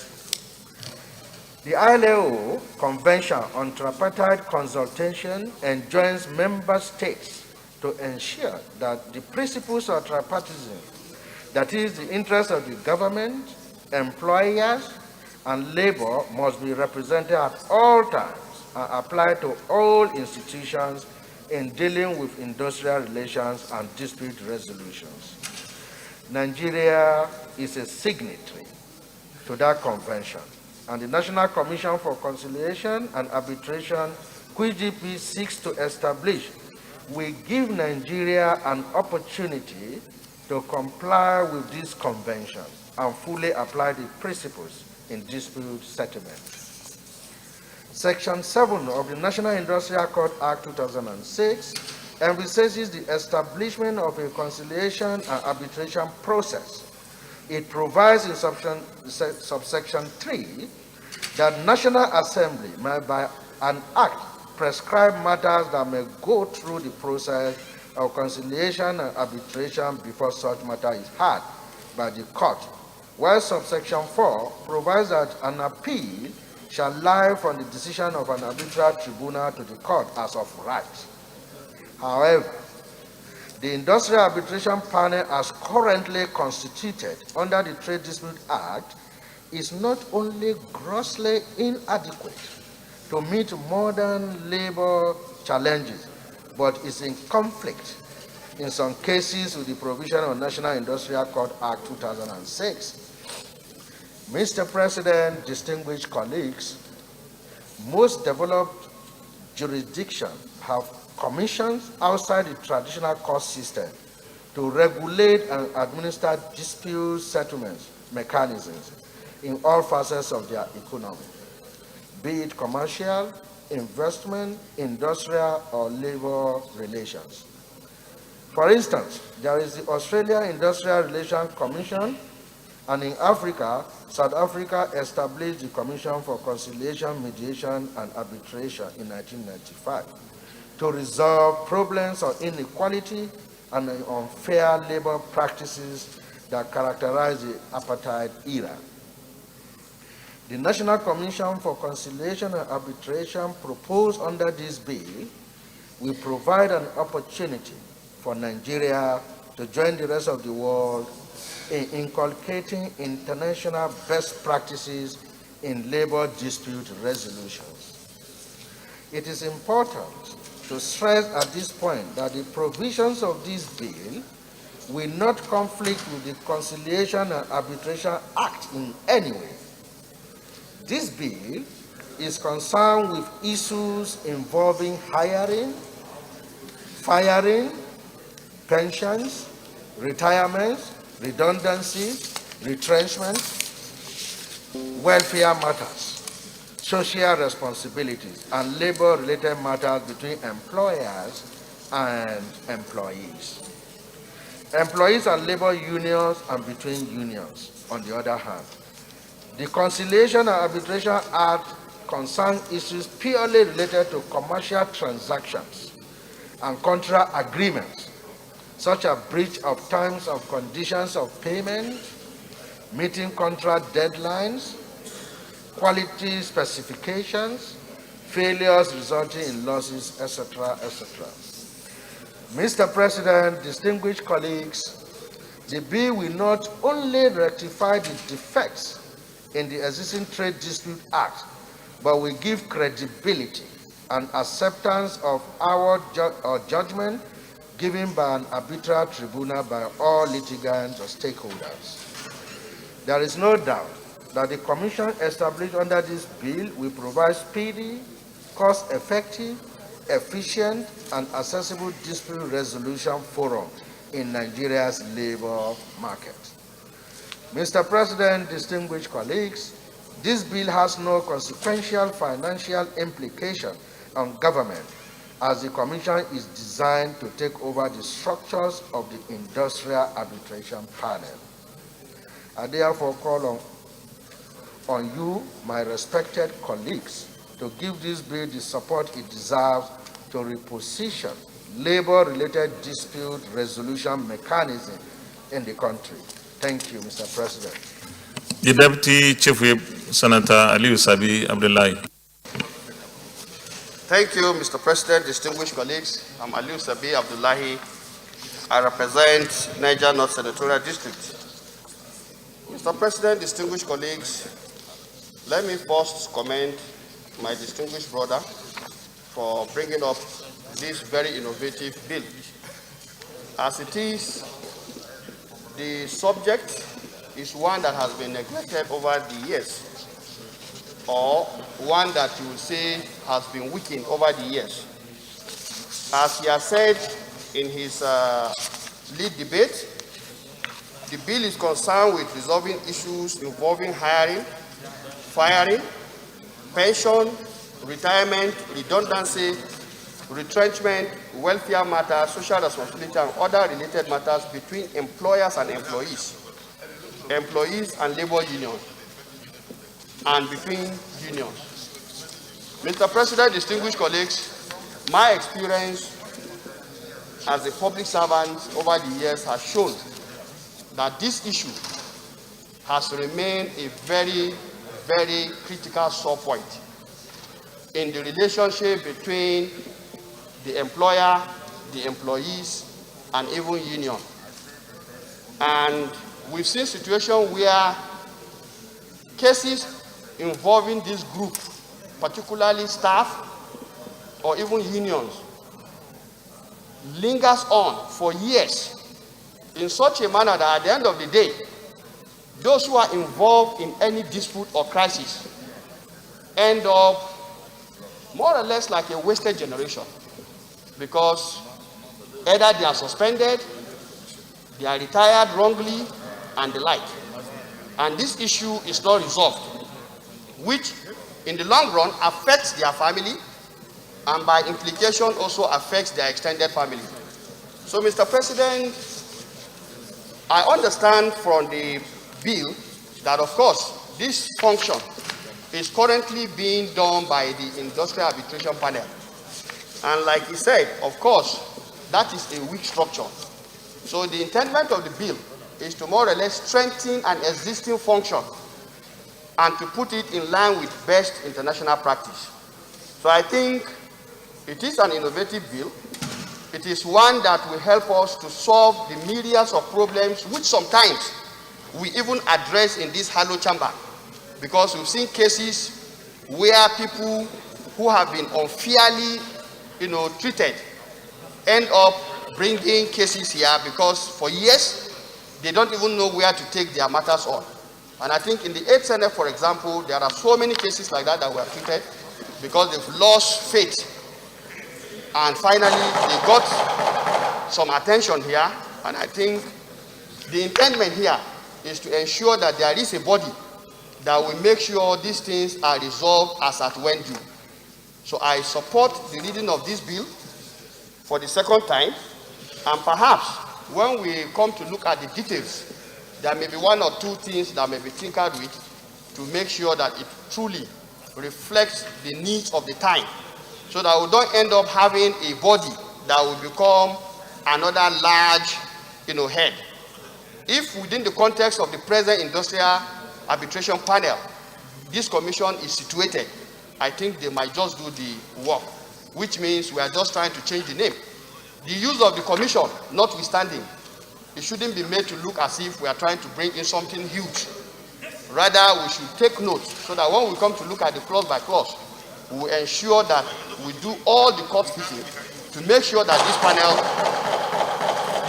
Speaker 12: The ILO Convention on Tripartite Consultation enjoins member states to ensure that the principles of tripartism, that is, the interest of the government, employers, and labor, must be represented at all times and applied to all institutions in dealing with industrial relations and dispute resolutions. Nigeria is a signatory to that convention, and the National Commission for Conciliation and Arbitration, which GP seeks to establish, will give Nigeria an opportunity to comply with this convention and fully apply the principles in dispute settlement. Section 7 of the National Industrial Court Act 2006 emphasizes the establishment of a conciliation and arbitration process. It provides in subsection 3 that National Assembly may by an act prescribe matters that may go through the process of conciliation and arbitration before such matter is heard by the court, while subsection 4 provides that an appeal shall lie from the decision of an arbitral tribunal to the court as of right. However, the Industrial Arbitration Panel as currently constituted under the Trade Dispute Act is not only grossly inadequate to meet modern labor challenges, but is in conflict in some cases with the provision of National Industrial Code Act 2006. Mr. President, distinguished colleagues, most developed jurisdictions have commissions outside the traditional court system to regulate and administer dispute settlement mechanisms in all facets of their economy, be it commercial, investment, industrial, or labor relations. For instance, there is the Australia Industrial Relations Commission, and in Africa, South Africa established the Commission for Conciliation, Mediation, and Arbitration in 1995 to resolve problems of inequality and unfair labor practices that characterize the apartheid era. The National Commission for Conciliation and Arbitration proposed under this bill will provide an opportunity for Nigeria to join the rest of the world in inculcating international best practices in labor dispute resolutions. It is important to stress at this point that the provisions of this bill will not conflict with the Conciliation and Arbitration Act in any way. This bill is concerned with issues involving hiring, firing, pensions, retirements, redundancies, retrenchment, welfare matters, social responsibilities, and labor-related matters between employers and employees. Employees and labor unions and between unions, on the other hand. The Conciliation and Arbitration Act concerns issues purely related to commercial transactions and contract agreements, such as breach of terms and conditions of payment, meeting contract deadlines, quality specifications, failures resulting in losses, etc., etc. Mr. President, distinguished colleagues, the bill will not only rectify the defects in the existing Trade Dispute Act, but will give credibility and acceptance of our judgment given by an arbitral tribunal by all litigants or stakeholders. There is no doubt that the Commission established under this bill will provide speedy, cost-effective, efficient, and accessible dispute resolution forum in Nigeria's labor market. Mr. President, distinguished colleagues, this bill has no consequential financial implication on government, as the Commission is designed to take over the structures of the Industrial Arbitration Panel. I therefore call on you, my respected colleagues, to give this bill the support it deserves to reposition labor-related dispute resolution mechanism in the country. Thank you, Mr. President.
Speaker 2: The Deputy Chief Whip, Senator Aliyu Sabi Abdullahi.
Speaker 13: Thank you, Mr. President, distinguished colleagues. I'm Aliyu Sabi Abdullahi. I represent Niger North Senatorial District. Mr. President, distinguished colleagues, let me first commend my distinguished brother for bringing up this very innovative bill. As it is, the subject is one that has been neglected over the years, or one that you will say has been weakened over the years. As he has said in his lead debate, the bill is concerned with resolving issues involving hiring, firing, pension, retirement, redundancy, retrenchment, welfare matters, social responsibility, and other related matters between employers and employees, employees and labor unions, and between unions. Mr. President, distinguished colleagues, my experience as a public servant over the years has shown that this issue has remained a very very critical sore point in the relationship between the employer, the employees, and even union. And we've seen situations where cases involving this group, particularly staff or even unions, lingers on for years in such a manner that at the end of the day, those who are involved in any dispute or crisis end up more or less like a wasted generation, because either they are suspended, they are retired wrongly, and the like. And this issue is not resolved, which in the long run affects their family and by implication also affects their extended family. So, Mr. President, I understand from the bill that, of course, this function is currently being done by the Industrial Arbitration Panel. And like he said, of course, that is a weak structure. So the intendment of the bill is to more or less strengthen an existing function and to put it in line with best international practice. So I think it is an innovative bill. It is one that will help us to solve the myriads of problems which sometimes we even address in this hollow chamber, because we've seen cases where people who have been unfairly, treated end up bringing cases here because for years they don't even know where to take their matters on. And I think in the 8th Senate, for example, there are so many cases like that were treated because they've lost faith. And finally, they got some attention here. And I think the intendment here is to ensure that there is a body that will make sure these things are resolved as at when due. So I support the reading of this bill for the second time. And perhaps when we come to look at the details, there may be one or two things that may be tinkered with to make sure that it truly reflects the needs of the time, so that we don't end up having a body that will become another large, head. If within the context of the present Industrial Arbitration Panel, this commission is situated, I think they might just do the work, which means we are just trying to change the name. The use of the commission, notwithstanding, it shouldn't be made to look as if we are trying to bring in something huge. Rather, we should take note so that when we come to look at the clause by clause, we will ensure that we do all the court fitting to make sure that this panel,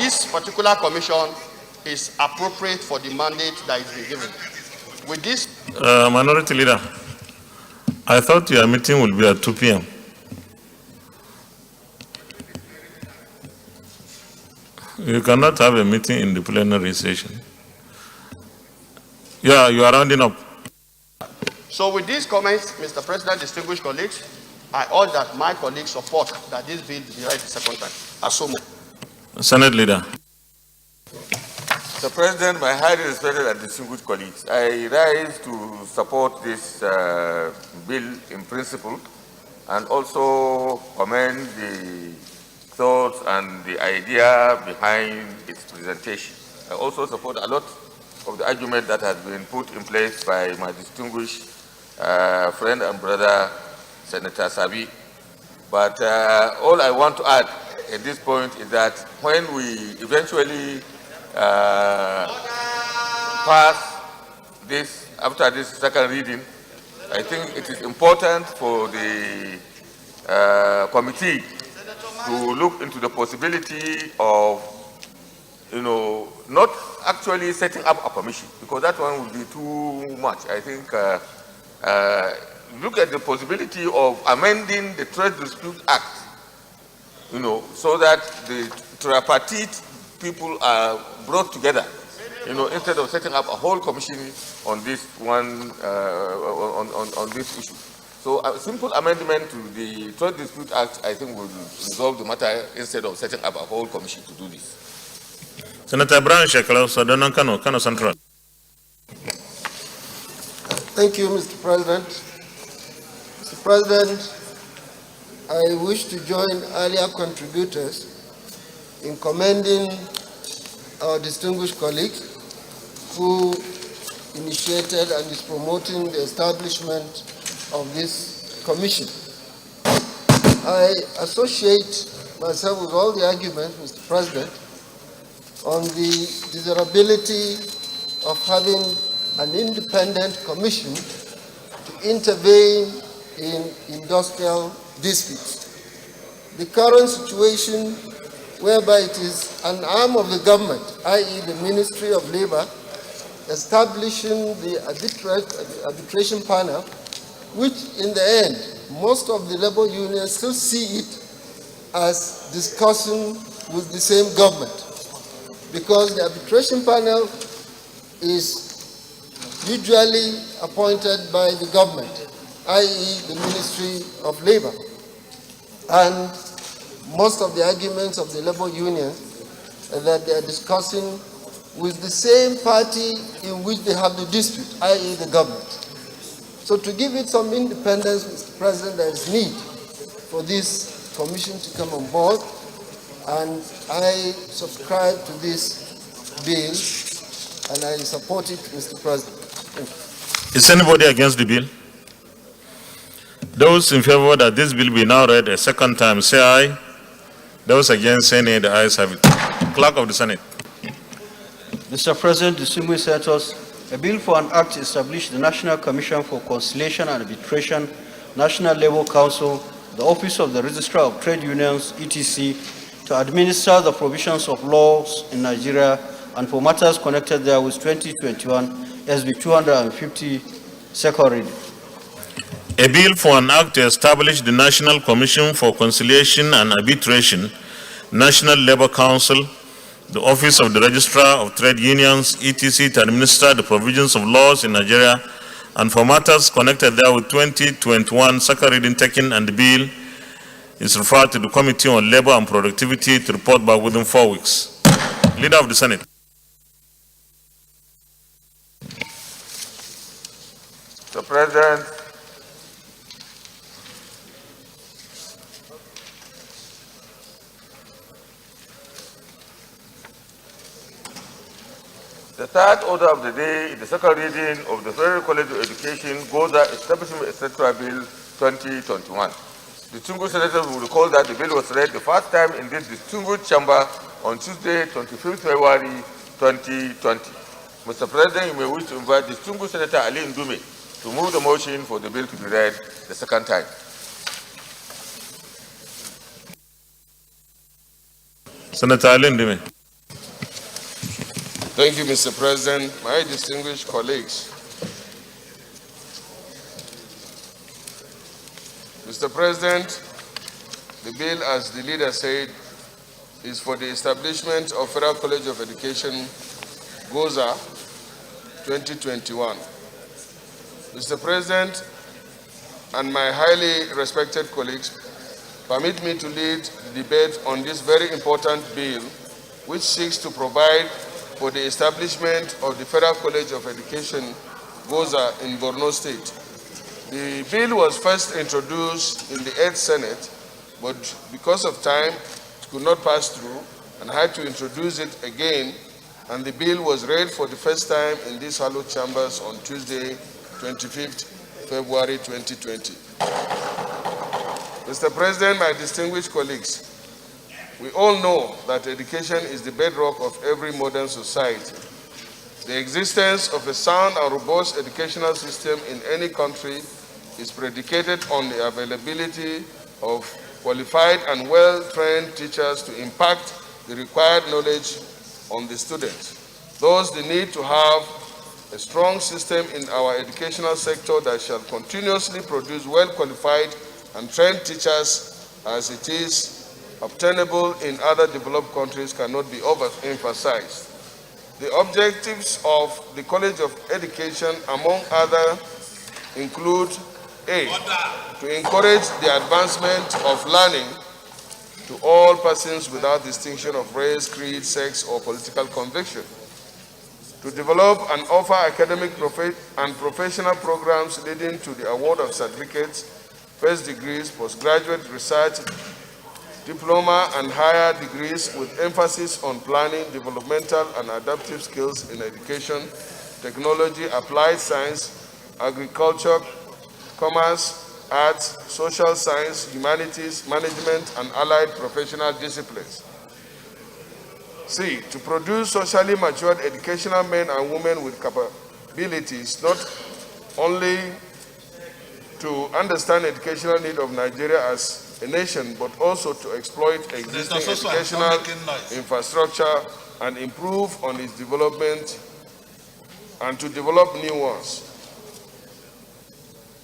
Speaker 13: this particular commission, is appropriate for the mandate that is being given. With this,
Speaker 2: Minority Leader, I thought your meeting would be at 2 p.m. You cannot have a meeting in the plenary session. Yeah, you are rounding up.
Speaker 13: So with these comments, Mr. President, distinguished colleagues, I urge that my colleagues support that this bill be read the second time. Asumo.
Speaker 2: Senate Leader.
Speaker 9: Mr. President, my highly respected and distinguished colleagues, I rise to support this bill in principle and also commend the thoughts and the idea behind its presentation. I also support a lot of the argument that has been put in place by my distinguished friend and brother, Senator Sabi. But all I want to add at this point is that when we eventually pass this, after this second reading, I think it is important for the committee to look into the possibility of, not actually setting up a commission, because that one would be too much. I think look at the possibility of amending the Trade Dispute Act, so that the tripartite people are brought together, instead of setting up a whole commission on this one, on this issue. So a simple amendment to the Trade Dispute Act, I think, will resolve the matter instead of setting up a whole commission to do this.
Speaker 2: Senator Brown Shekala, Sodonan Kano Central.
Speaker 12: Thank you, Mr. President. Mr. President, I wish to join earlier contributors in commending our distinguished colleagues who initiated and is promoting the establishment of this commission. I associate myself with all the arguments, Mr. President, on the desirability of having an independent commission to intervene in industrial disputes. The current situation whereby it is an arm of the government, i.e. the Ministry of Labor, establishing the arbitration panel, which in the end, most of the labor unions still see it as discussing with the same government, because the arbitration panel is usually appointed by the government, i.e. the Ministry of Labor. And most of the arguments of the labor union that they are discussing with the same party in which they have the dispute, i.e. the government. So to give it some independence, Mr. President, there is need for this commission to come on board, and I subscribe to this bill and I support it, Mr. President.
Speaker 2: Is anybody against the bill? Those in favor that this bill be now read a second time, say aye. Those against, say nay. The ayes have it. Clerk of the Senate.
Speaker 10: Mr. President, distinguished senators, a bill for an act to establish the National Commission for Conciliation and Arbitration, National Labour Council, the Office of the Registrar of Trade Unions, etc., to administer the provisions of laws in Nigeria and for matters connected there with 2021 SB 250, second reading.
Speaker 2: A bill for an act to establish the National Commission for Conciliation and Arbitration, National Labour Council, the Office of the Registrar of Trade Unions, etc., to administer the provisions of laws in Nigeria and for matters connected there with 2021, second reading taken, and the bill is referred to the Committee on Labour and Productivity to report back within 4 weeks. Leader of the Senate.
Speaker 9: Mr. President, the third order of the day is the second reading of the Federal College of Education GOZA Establishment Etc. Bill 2021. Distinguished senators will recall that the bill was read the first time in this distinguished chamber on Tuesday, 25th February 2020. Mr. President, you may wish to invite distinguished Senator Ali Ndume to move the motion for the bill to be read the second time.
Speaker 2: Senator Ali Ndume.
Speaker 11: Thank you, Mr. President. My distinguished colleagues, Mr. President, the bill, as the leader said, is for the establishment of Federal College of Education, GOZA 2021. Mr. President, and my highly respected colleagues, permit me to lead the debate on this very important bill, which seeks to provide for the establishment of the Federal College of Education, GOZA, in Borno State. The bill was first introduced in the 8th Senate, but because of time, it could not pass through, and I had to introduce it again, and the bill was read for the first time in these hallowed chambers on Tuesday, 25th February 2020. Mr. President, my distinguished colleagues, we all know that education is the bedrock of every modern society. The existence of a sound and robust educational system in any country is predicated on the availability of qualified and well-trained teachers to impact the required knowledge on the students. Thus, the need to have a strong system in our educational sector that shall continuously produce well-qualified and trained teachers as it is obtainable in other developed countries cannot be overemphasized. The objectives of the College of Education, among other, include A, to encourage the advancement of learning to all persons without distinction of race, creed, sex, or political conviction. To develop and offer academic and professional programs leading to the award of certificates, first degrees, postgraduate research, diploma, and higher degrees with emphasis on planning, developmental, and adaptive skills in education.
Speaker 14: technology, applied science, agriculture, commerce, arts, social science, humanities, management, and allied professional disciplines. C, to produce socially matured educational men and women with capabilities, not only to understand educational need of Nigeria as a nation, but also to exploit existing educational infrastructure and improve on its development and to develop new ones.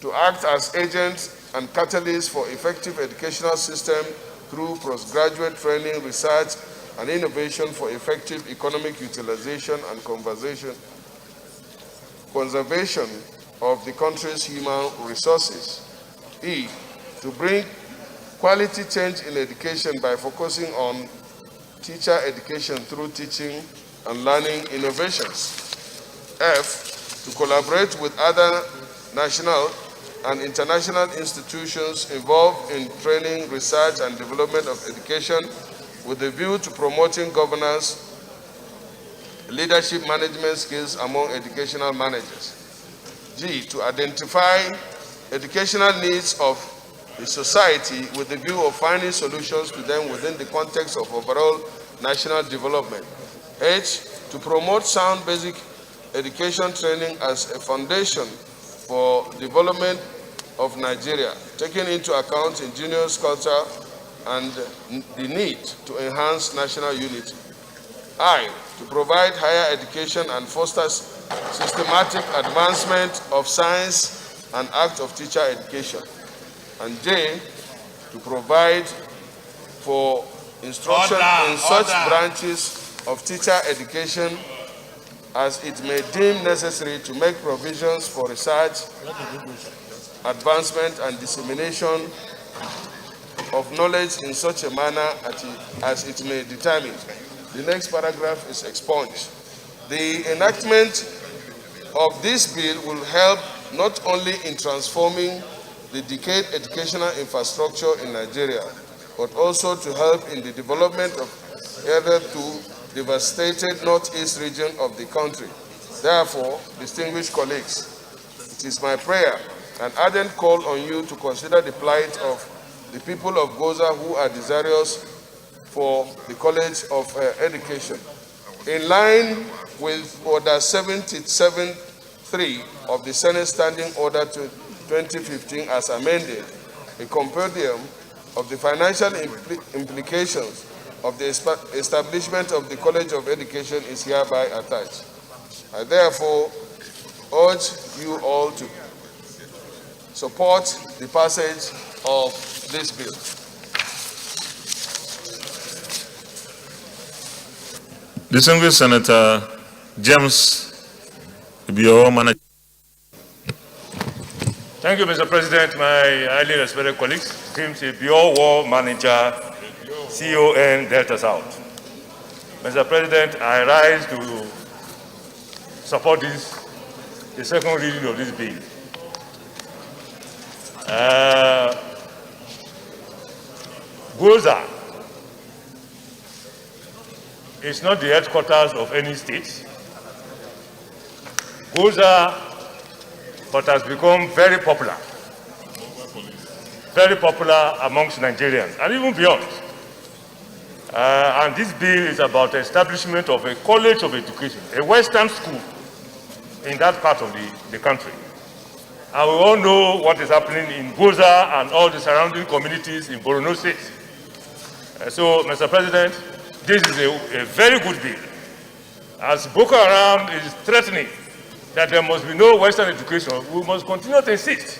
Speaker 14: To act as agents and catalysts for effective educational system through postgraduate training, research, and innovation for effective economic utilization and conservation of the country's human resources. E, to bring quality change in education by focusing on teacher education through teaching and learning innovations. F, to collaborate with other national and international institutions involved in training, research, and development of education with a view to promoting governance, leadership management skills among educational managers. G, to identify educational needs of the society with the view of finding solutions to them within the context of overall national development. H, to promote sound basic education training as a foundation for development of Nigeria, taking into account indigenous culture and the need to enhance national unity. I, to provide higher education and foster systematic advancement of science and act of teacher education. And J, to provide for instruction in such branches of teacher education as it may deem necessary to make provisions for research, advancement, and dissemination of knowledge in such a manner as it may determine. The next paragraph is expunged. The enactment of this bill will help not only in transforming the decayed educational infrastructure in Nigeria, but also to help in the development of hitherto devastated northeast region of the country. Therefore, distinguished colleagues, it is my prayer and ardent call on you to consider the plight of the people of Goza who are desirous for the College of Education. In line with Order 77.3 of the Senate Standing Order 2015 as amended, a compendium of the financial implications of the establishment of the College of Education is hereby attached. I therefore urge you all to support the passage of this bill.
Speaker 2: Distinguished Senator James Ibio Manager.
Speaker 8: Thank you, Mr. President, my highly respected colleagues. James Ibio, War Manager, CON Delta South. Mr. President, I rise to support the second reading of this bill. Goza is not the headquarters of any state. Goza, but has become very popular amongst Nigerians and even beyond. And this bill is about the establishment of a college of education, a Western school in that part of the country. And we all know what is happening in Goza and all the surrounding communities in Borno State. So, Mr. President, this is a very good bill. As Boko Haram is threatening that there must be no Western education, we must continue to insist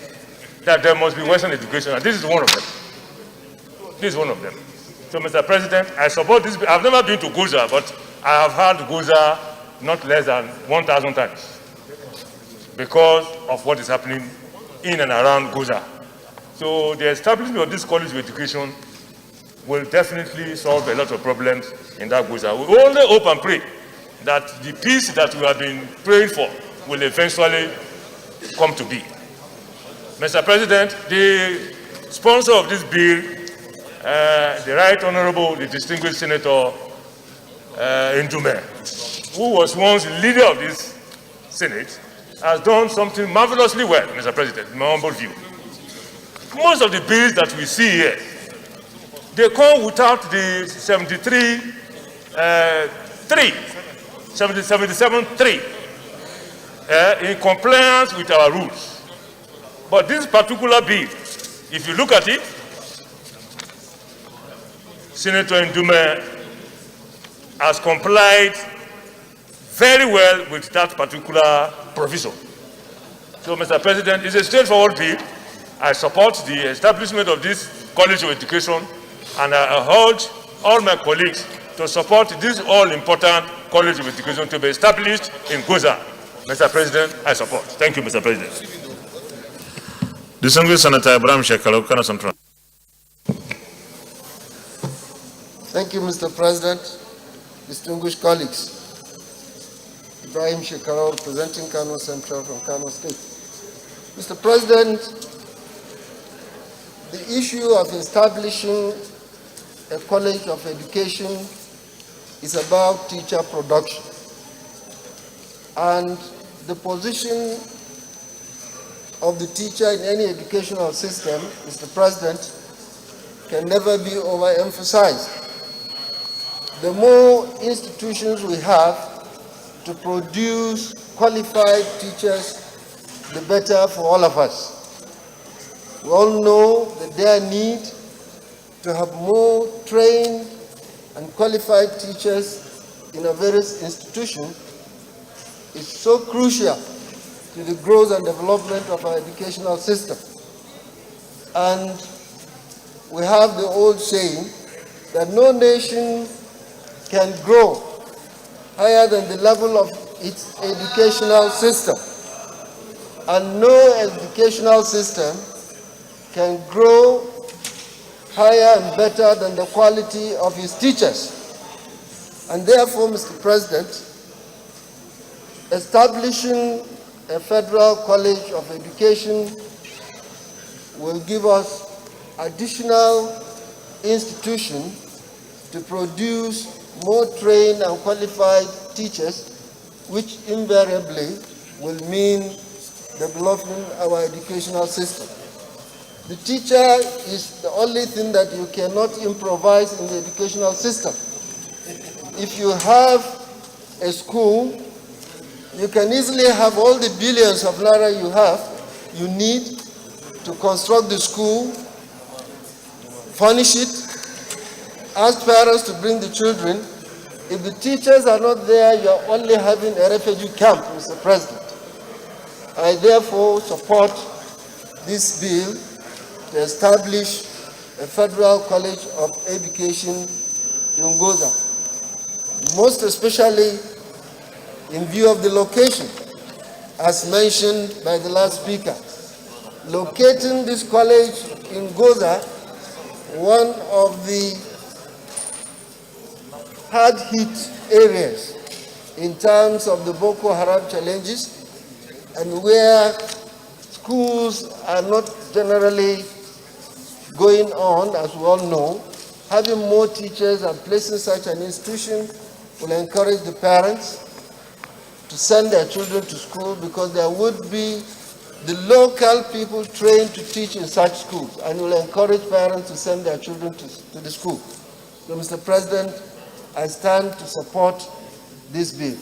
Speaker 8: that there must be Western education, and this is one of them. This is one of them. So, Mr. President, I support this bill. I've never been to Goza, but I have heard Goza not less than 1,000 times because of what is happening in and around Goza. So the establishment of this college of education will definitely solve a lot of problems in that Goza. We only hope and pray that the peace that we have been praying for will eventually come to be. Mr. President, the sponsor of this bill, the Right Honorable, the distinguished Senator Ndume, who was once the leader of this Senate has done something marvelously well, Mr. President, in my humble view. Most of the bills that we see here, they come without the 77.3, in compliance with our rules. But this particular bill, if you look at it, Senator Ndume has complied very well with that particular provision. So, Mr. President, it's a straightforward bill. I support the establishment of this College of Education, and I urge all my colleagues to support this all-important College of Education to be established in Goza. Mr. President, I support. Thank you, Mr. President.
Speaker 2: Distinguished Senator Ibrahim Shekalo, Kano Central.
Speaker 12: Thank you, Mr. President. Distinguished colleagues. Ibrahim Shekalo, representing Kano Central from Kano State. Mr. President, the issue of establishing a College of Education is about teacher production. And the position of the teacher in any educational system, Mr. President, can never be overemphasized. The more institutions we have to produce qualified teachers, the better for all of us. We all know that there are need to have more trained and qualified teachers in our various institutions. Is so crucial to the growth and development of our educational system. And we have the old saying that no nation can grow higher than the level of its educational system. And no educational system can grow higher and better than the quality of its teachers. And therefore, Mr. President, establishing a federal college of education will give us additional institution to produce more trained and qualified teachers, which invariably will mean developing our educational system. The teacher is the only thing that you cannot improvise in the educational system. If you have a school, you can easily have all the billions of naira you need to construct the school, furnish it, ask parents to bring the children. If the teachers are not there, you are only having a refugee camp, Mr. President. I therefore support this bill to establish a federal college of education in Goza, most especially in view of the location, as mentioned by the last speaker. Locating this college in Goza, one of the hard-hit areas in terms of the Boko Haram challenges, and where schools are not generally going on, as we all know, having more teachers and placing such an institution will encourage the parents to send their children to school, because there would be the local people trained to teach in such schools, and will encourage parents to send their children to the school. So, Mr. President, I stand to support this bill.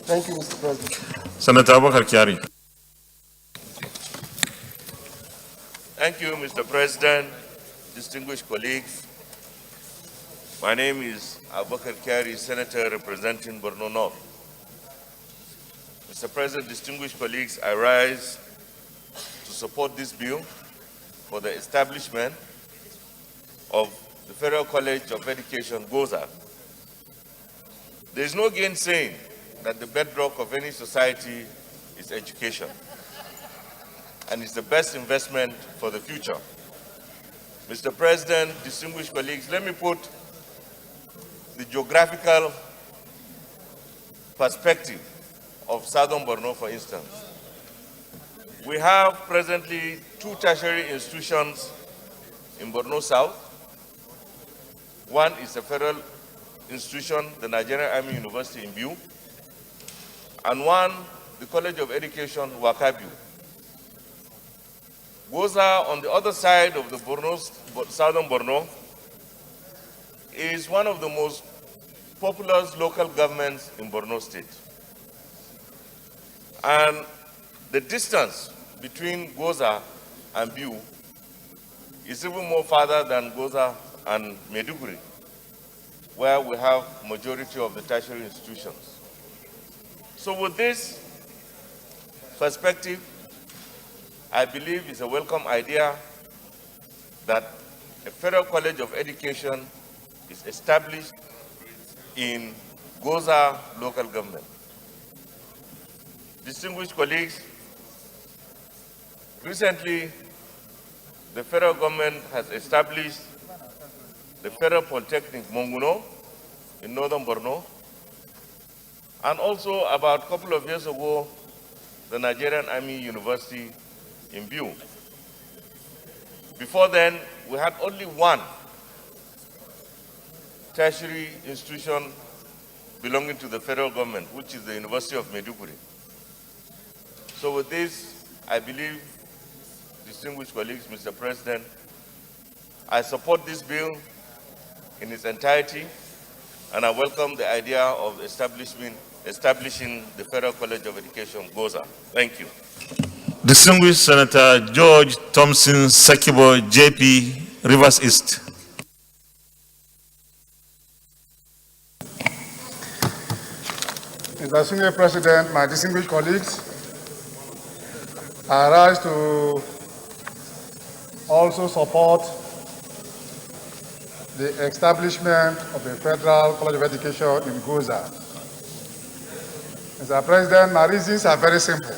Speaker 12: Thank you, Mr. President.
Speaker 2: Senator Abubakar Kyari.
Speaker 15: Thank you, Mr. President, distinguished colleagues. My name is Abubakar Kyari, Senator representing Borno North. Mr. President, distinguished colleagues, I rise to support this bill for the establishment of the Federal College of Education, Goza. There is no gainsaying that the bedrock of any society is education, and it's the best investment for the future. Mr. President, distinguished colleagues, let me put the geographical perspective of Southern Borno, for instance. We have presently 2 tertiary institutions in Borno South. One is a federal institution, the Nigerian Army University in Biu, and one the College of Education, Wakabiu. Goza, on the other side of the southern Borno, is one of the most populous local governments in Borno State. And the distance between Goza and Biu is even more farther than Goza and Maiduguri, where we have majority of the tertiary institutions. So with this perspective, I believe it's a welcome idea that a Federal College of Education is established in Goza local government. Distinguished colleagues, recently the federal government has established the Federal Polytechnic Monguno in northern Borno, and also about a couple of years ago, the Nigerian Army University in Biu. Before then, we had only one tertiary institution belonging to the federal government, which is the University of Maiduguri. So with this, I believe, distinguished colleagues, Mr. President, I support this bill in its entirety, and I welcome the idea of establishing the Federal College of Education, Goza. Thank you.
Speaker 2: Distinguished Senator George Thompson Sakibo, JP, Rivers East.
Speaker 6: Mr. Senior President, my distinguished colleagues, I rise to also support the establishment of the Federal College of Education in Goza. Mr. President, my reasons are very simple.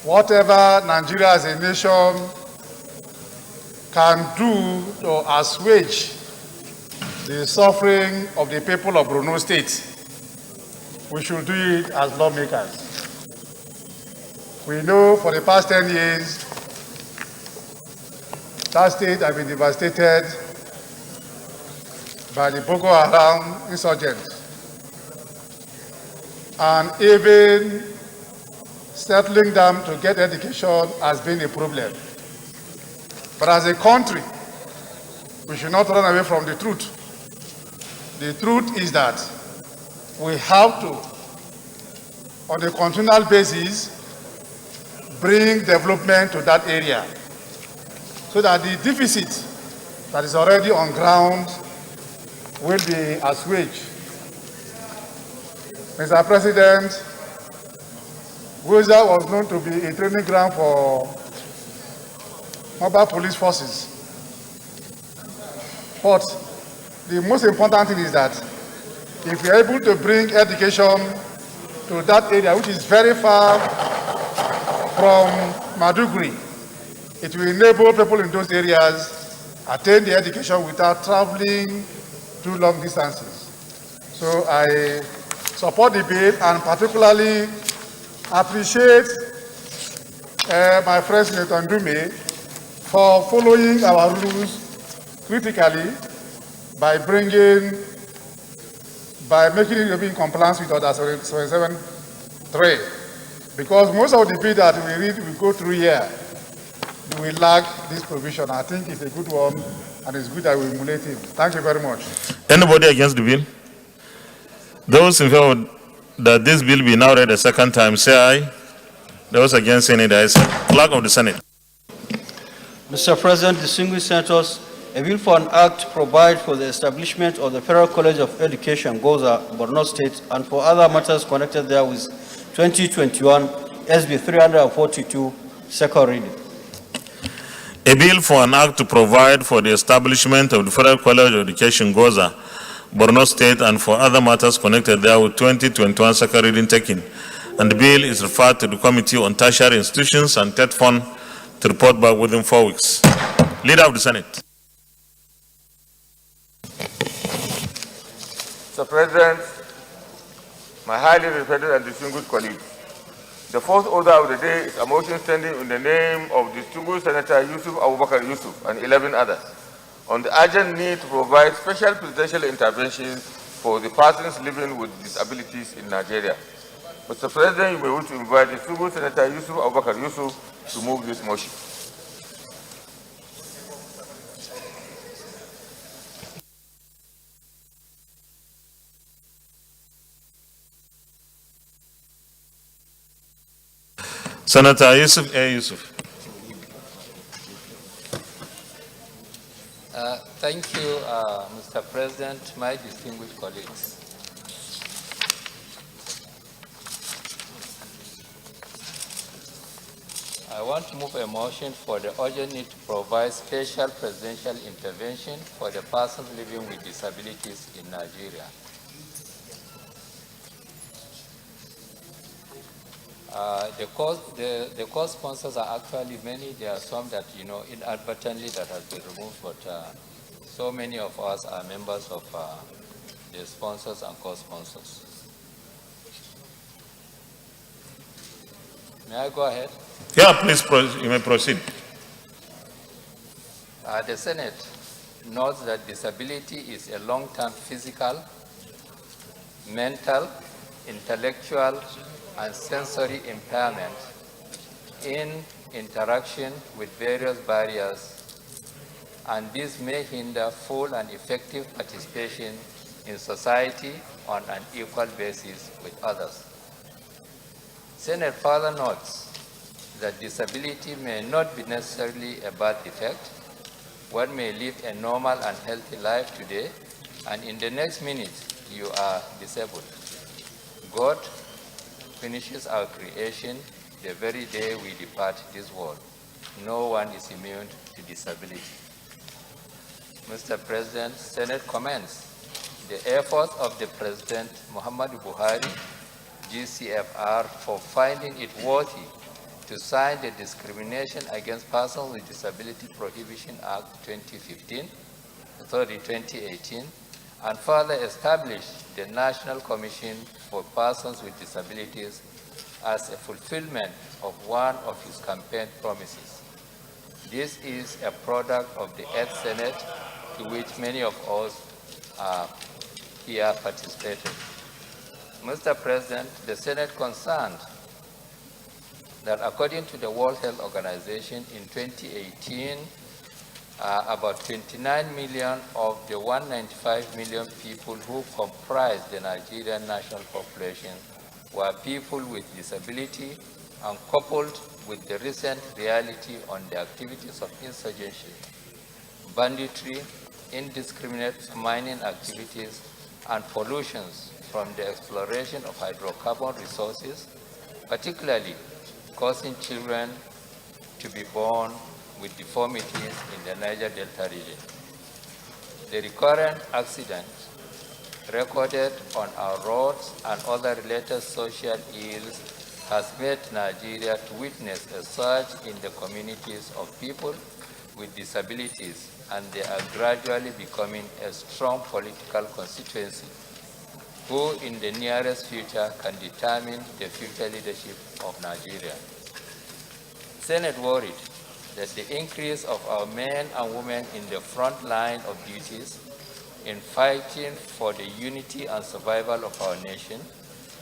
Speaker 6: Whatever Nigeria as a nation can do to assuage the suffering of the people of Borno State, we should do it as lawmakers. We know for the past 10 years, that state has been devastated by the Boko Haram insurgents. And even settling them to get education has been a problem. But as a country, we should not run away from the truth. The truth is that we have to, on a continual basis, bring development to that area so that the deficit that is already on ground will be assuaged. Mr. President, Goza was known to be a training ground for mobile police forces. But the most important thing is that if we are able to bring education to that area, which is very far from Maiduguri, it will enable people in those areas attain the education without traveling too long distances. So I support the bill and particularly appreciate my friend Senator Ndume for following our rules critically by making it in compliance with Order 77.3. Because most of the bill that we go through here, we lack this provision. I think it's a good one, and it's good that we emulate it. Thank you very much.
Speaker 2: Anybody against the bill? Those in favor that this bill be now read a second time, say aye. Those against, say nay. The ayes have it. Clerk of the Senate.
Speaker 10: Mr. President, distinguished senators, a bill for an act to provide for the establishment of the Federal College of Education, Goza, Borno State, and for other matters connected therewith, 2021, SB 342, second reading.
Speaker 2: A bill for an act to provide for the establishment of the Federal College of Education, Goza, Borno State, and for other matters connected therewith, 2021, second reading taken. And the bill is referred to the Committee on Tertiary Institutions and TED Fund to report back within 4 weeks. Leader of the Senate.
Speaker 9: Mr. President, my highly respected and distinguished colleagues, the fourth order of the day is a motion standing in the name of distinguished Senator Yusuf Abubakar Yusuf and 11 others on the urgent need to provide special presidential interventions for the persons living with disabilities in Nigeria. Mr. President, you may wish to invite the distinguished Senator Yusuf Abubakar Yusuf to move this motion.
Speaker 2: Senator Yusuf A. Yusuf.
Speaker 16: Thank you, Mr. President, my distinguished colleagues. I want to move a motion for the urgent need to provide special presidential intervention for the persons living with disabilities in Nigeria. The co-sponsors are actually many. There are some that, inadvertently that has been removed, but so many of us are members of the sponsors and co-sponsors. May I go ahead?
Speaker 2: Yeah, please, you may proceed.
Speaker 16: The Senate notes that disability is a long-term physical, mental, intellectual, and sensory impairment in interaction with various barriers, and this may hinder full and effective participation in society on an equal basis with others. Senate further notes that disability may not be necessarily a birth defect. One may live a normal and healthy life today, and in the next minute, you are disabled. God finishes our creation the very day we depart this world. No one is immune to disability. Mr. President, Senate commends the efforts of the President Muhammadu Buhari, GCFR, for finding it worthy to sign the Discrimination Against Persons with Disability Prohibition Act 2018, and further establish the National Commission for Persons with Disabilities as a fulfillment of one of his campaign promises. This is a product of the ex-Senate, to which many of us here participated. Mr. President, the Senate concerned that according to the World Health Organization in 2018, about 29 million of the 195 million people who comprise the Nigerian national population were people with disability, and coupled with the recent reality on the activities of insurgency, banditry, indiscriminate mining activities, and pollutions from the exploration of hydrocarbon resources, particularly causing children to be born with deformities in the Niger Delta region. The recurrent accidents recorded on our roads and other related social ills has made Nigeria to witness a surge in the communities of people with disabilities, and they are gradually becoming a strong political constituency who in the nearest future can determine the future leadership of Nigeria. Senate worried that the increase of our men and women in the front line of duties in fighting for the unity and survival of our nation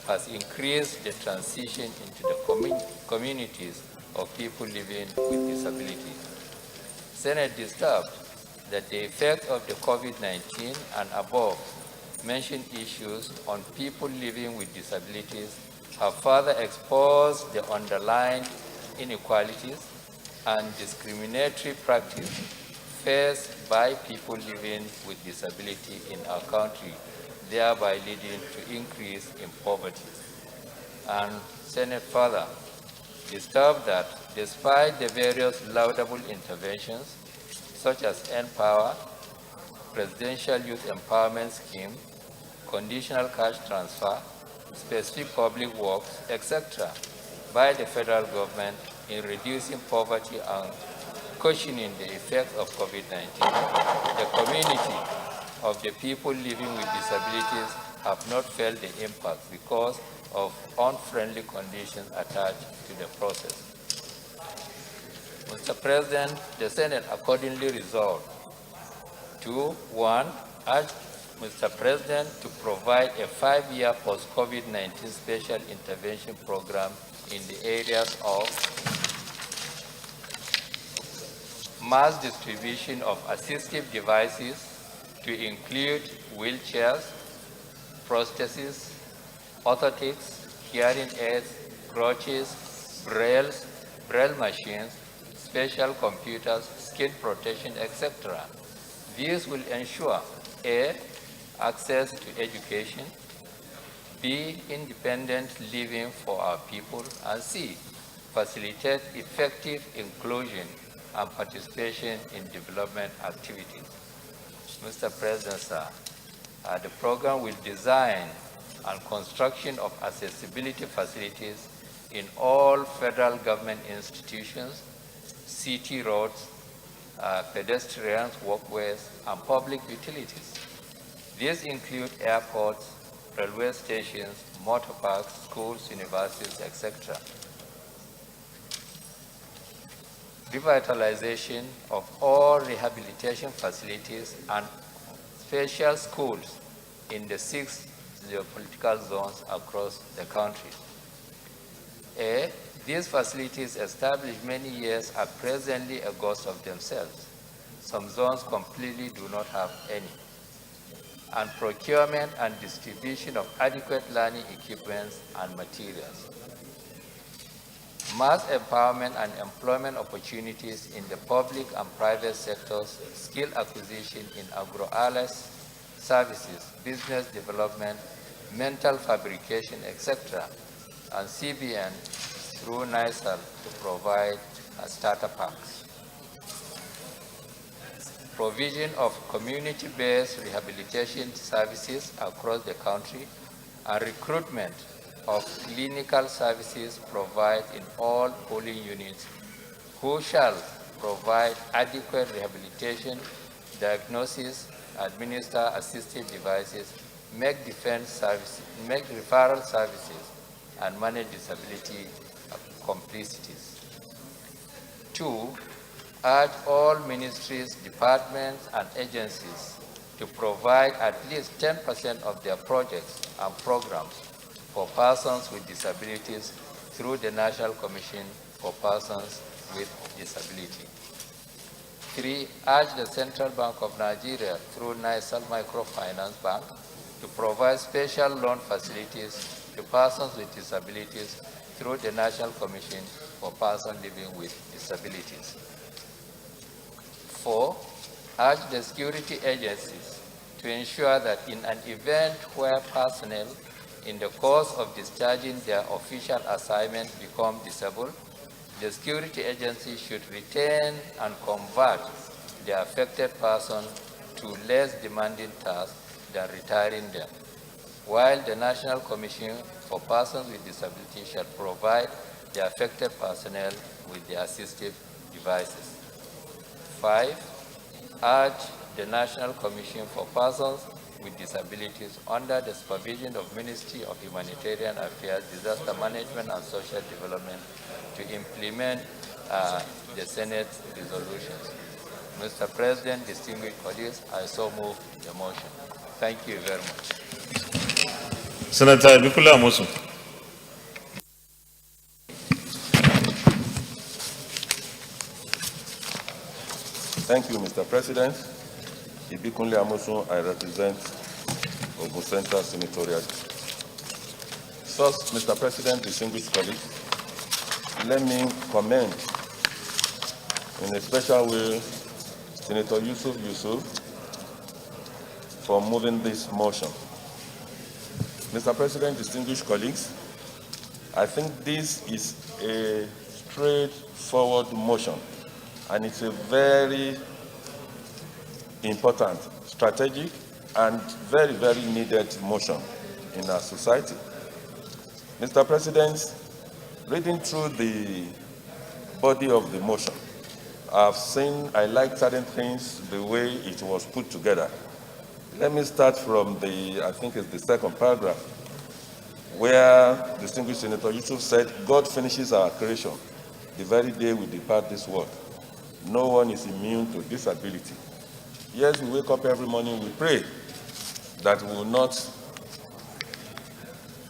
Speaker 16: has increased the transition into the communities of people living with disabilities. Senate disturbed that the effect of the COVID-19 and above mentioned issues on people living with disabilities have further exposed the underlying inequalities and discriminatory practice faced by people living with disability in our country, thereby leading to increase in poverty. And Senate further disturbed that despite the various laudable interventions, such as N-Power, Presidential Youth Empowerment Scheme, conditional cash transfer, specific public works, etc., by the federal government in reducing poverty and cushioning the effects of COVID-19, the community of the people living with disabilities have not felt the impact because of unfriendly conditions attached to the process. Mr. President, the Senate accordingly resolved to, 1, urge Mr. President, to provide a 5-year post-COVID-19 special intervention program in the areas of mass distribution of assistive devices to include wheelchairs, prostheses, orthotics, hearing aids, crutches, braille machines, special computers, skin protection, etc. These will ensure A, access to education, B, independent living for our people, and C, facilitate effective inclusion and participation in development activities. Mr. President, sir, the program will design and construction of accessibility facilities in all federal government institutions, city roads, pedestrian walkways, and public utilities. These include airports, railway stations, motor parks, schools, universities, etc. Revitalization of all rehabilitation facilities and special schools in the 6 geopolitical zones across the country. A, these facilities established many years are presently a ghost of themselves. Some zones completely do not have any. And procurement and distribution of adequate learning equipment and materials. Mass empowerment and employment opportunities in the public and private sectors, skill acquisition in agro-allied services, business development, mental fabrication, etc., and CBN through NISAL to provide starter packs. Provision of community-based rehabilitation services across the country and recruitment of clinical services provided in all polling units who shall provide adequate rehabilitation, diagnosis, administer assistive devices, make referral services, and manage disability complicities. 2, urge all ministries, departments, and agencies to provide at least 10% of their projects and programs for persons with disabilities through the National Commission for Persons with Disability. 3, urge the Central Bank of Nigeria through NISAL Microfinance Bank to provide special loan facilities to persons with disabilities through the National Commission for Persons Living with Disabilities. 4, urge the security agencies to ensure that in an event where personnel in the course of discharging their official assignment become disabled, the security agency should retain and convert the affected person to less demanding tasks than retiring them, while the National Commission for Persons with Disabilities shall provide the affected personnel with the assistive devices. 5, urge the National Commission for Persons with Disabilities under the supervision of Ministry of Humanitarian Affairs, Disaster Management and Social Development to implement the Senate's resolutions. Mr. President, distinguished colleagues, I so move the motion. Thank you very much.
Speaker 2: Senator Bikula Amosu.
Speaker 17: Thank you, Mr. President. Ibikunle Amosu, I represent Ogun Central Senatorial District. First, Mr. President, distinguished colleagues, let me commend in a special way Senator Yusuf for moving this motion. Mr. President, distinguished colleagues, I think this is a straightforward motion, and it's a very important, strategic, and very, very needed motion in our society. Mr. President, reading through the body of the motion, I like certain things, the way it was put together. Let me start from I think it's the second paragraph, where distinguished Senator Yusuf said, God finishes our creation the very day we depart this world. No one is immune to disability. Yes, we wake up every morning, we pray, that will not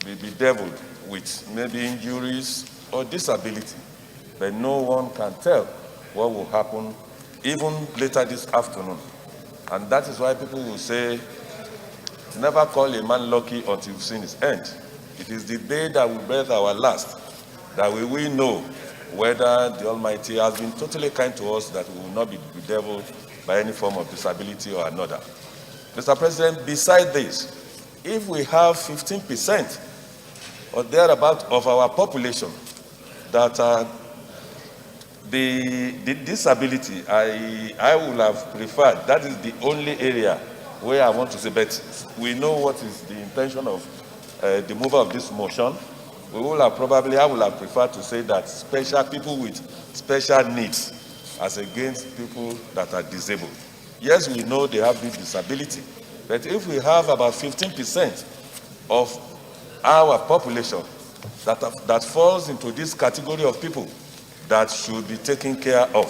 Speaker 17: be bedeviled with maybe injuries or disability. But no one can tell what will happen even later this afternoon. And that is why people will say, never call a man lucky until you've seen his end. It is the day that we breathe our last that we will know whether the Almighty has been totally kind to us, that we will not be bedeviled by any form of disability or another. Mr. President, beside this, if we have 15% or thereabout of our population that are the disability, I would have preferred, that is the only area where I want to say, but we know what is the intention of the mover of this motion. I would have preferred to say that special people with special needs as against people that are disabled. Yes, we know they have this disability, but if we have about 15% of our population that falls into this category of people that should be taken care of,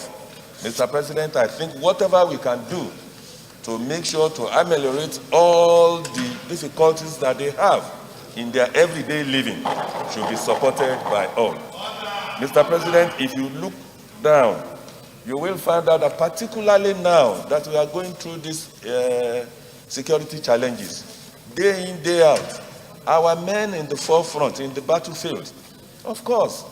Speaker 17: Mr. President, I think whatever we can do to make sure to ameliorate all the difficulties that they have in their everyday living should be supported by all. Mr. President, if you look down, you will find out that particularly now that we are going through these security challenges, day in, day out, our men in the forefront, in the battlefield, of course,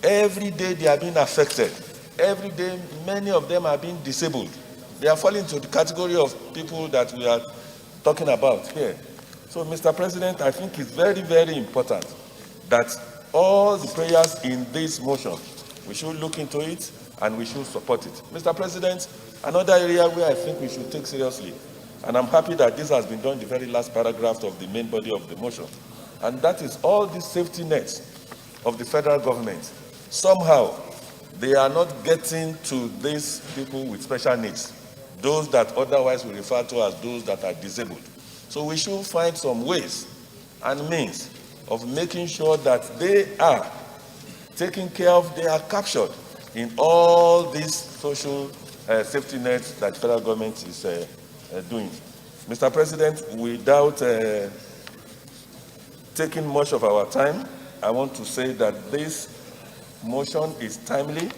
Speaker 17: every day they are being affected. Every day, many of them are being disabled. They are falling into the category of people that we are talking about here. So, Mr. President, I think it's very, very important that all the prayers in this motion, we should look into it and we should support it. Mr. President, another area where I think we should take seriously, and I'm happy that this has been done in the very last paragraph of the main body of the motion, and that is all these safety nets of the federal government. Somehow, they are not getting to these people with special needs, those that otherwise we refer to as those that are disabled. So we should find some ways and means of making sure that they are taken care of, they are captured in all these social safety nets that the federal government is doing. Mr. President, without taking much of our time, I want to say that this motion is timely,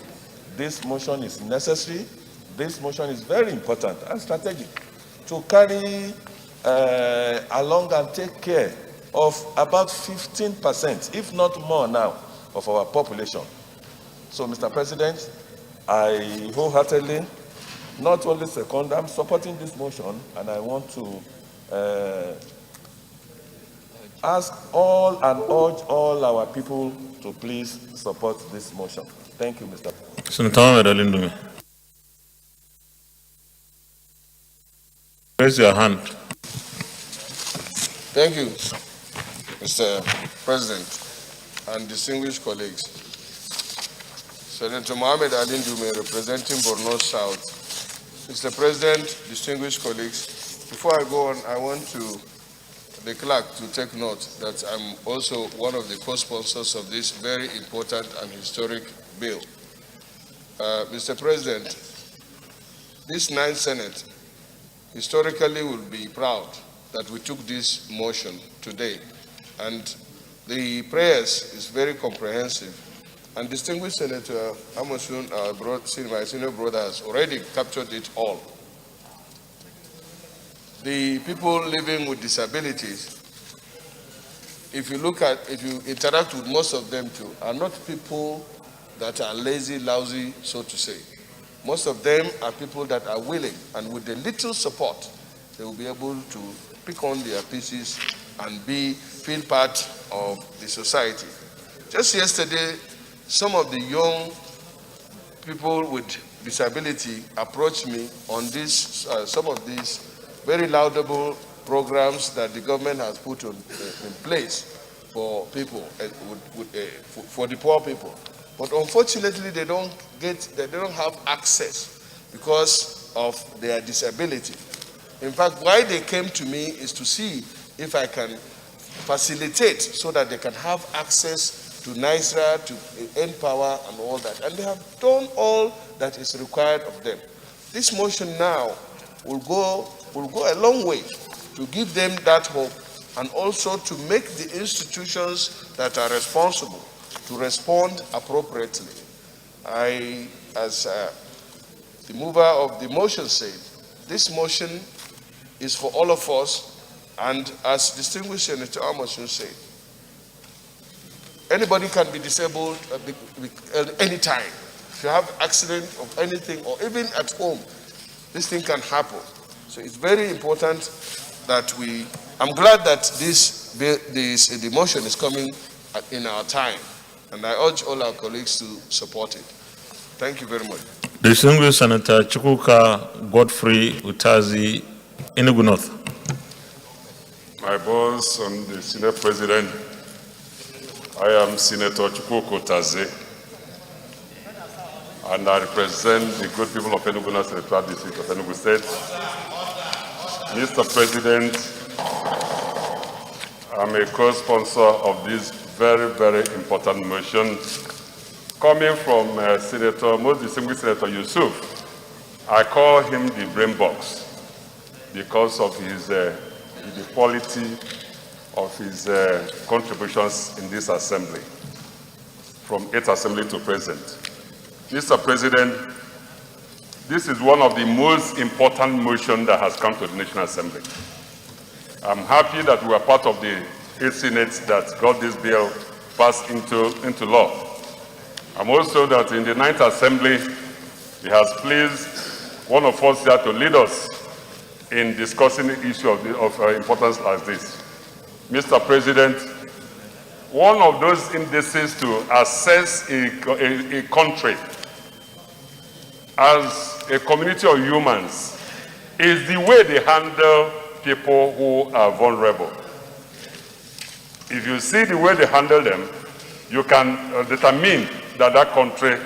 Speaker 17: this motion is necessary, this motion is very important and strategic to carry along and take care of about 15%, if not more now, of our population. So, Mr. President, I wholeheartedly, not only second, I'm supporting this motion, and I want to ask all and urge all our people to please support this motion. Thank you, Mr. President.
Speaker 2: Senator Ahmed Alindume. Raise your hand.
Speaker 14: Thank you, Mr. President and distinguished colleagues. Senator Mohammed Alindume, representing Borno South. Mr. President, distinguished colleagues, before I go on, I want the clerk to take note that I'm also one of the co-sponsors of this very important and historic bill. Mr. President, this ninth Senate historically will be proud that we took this motion today, and the prayers is very comprehensive. And distinguished Senator Amosun, my senior brother, has already captured it all. The people living with disabilities, if you interact with most of them too, are not people that are lazy, lousy, so to say. Most of them are people that are willing, and with a little support, they will be able to pick on their pieces and feel part of the society. Just yesterday, some of the young people with disability approached me on some of these very laudable programs that the government has put in place for people, for the poor people. But unfortunately, they don't have access because of their disability. In fact, why they came to me is to see if I can facilitate so that they can have access to NISRA, to N-Power and all that. And they have done all that is required of them. This motion now will go a long way to give them that hope and also to make the institutions that are responsible to respond appropriately. I, as the mover of the motion said, this motion is for all of us, and as distinguished Senator Amosun said, anybody can be disabled at any time. If you have accident of anything, or even at home, this thing can happen. So it's very important that I'm glad that the motion is coming in our time, and I urge all our colleagues to support it. Thank you very much.
Speaker 2: Distinguished Senator Chukwuka Godfrey Utazi, Enugu North.
Speaker 18: My boss and the Senate President, I am Senator Chukwuka Utazi, and I represent the good people of Enugu North Senatorial District of Enugu State. Mr. President, I'm a co-sponsor of this very, very important motion coming from most distinguished Senator Yusuf. I call him the brain box because of his the quality of his contributions in this assembly, from 8th assembly to present. Mr. President, this is one of the most important motions that has come to the National Assembly. I'm happy that we are part of the 8th Senate that got this bill passed into law. I'm also that in the 9th Assembly, he has pleased one of us here to lead us in discussing the issue of importance like this. Mr. President, one of those indices to assess a country as a community of humans is the way they handle people who are vulnerable. If you see the way they handle them, you can determine that that country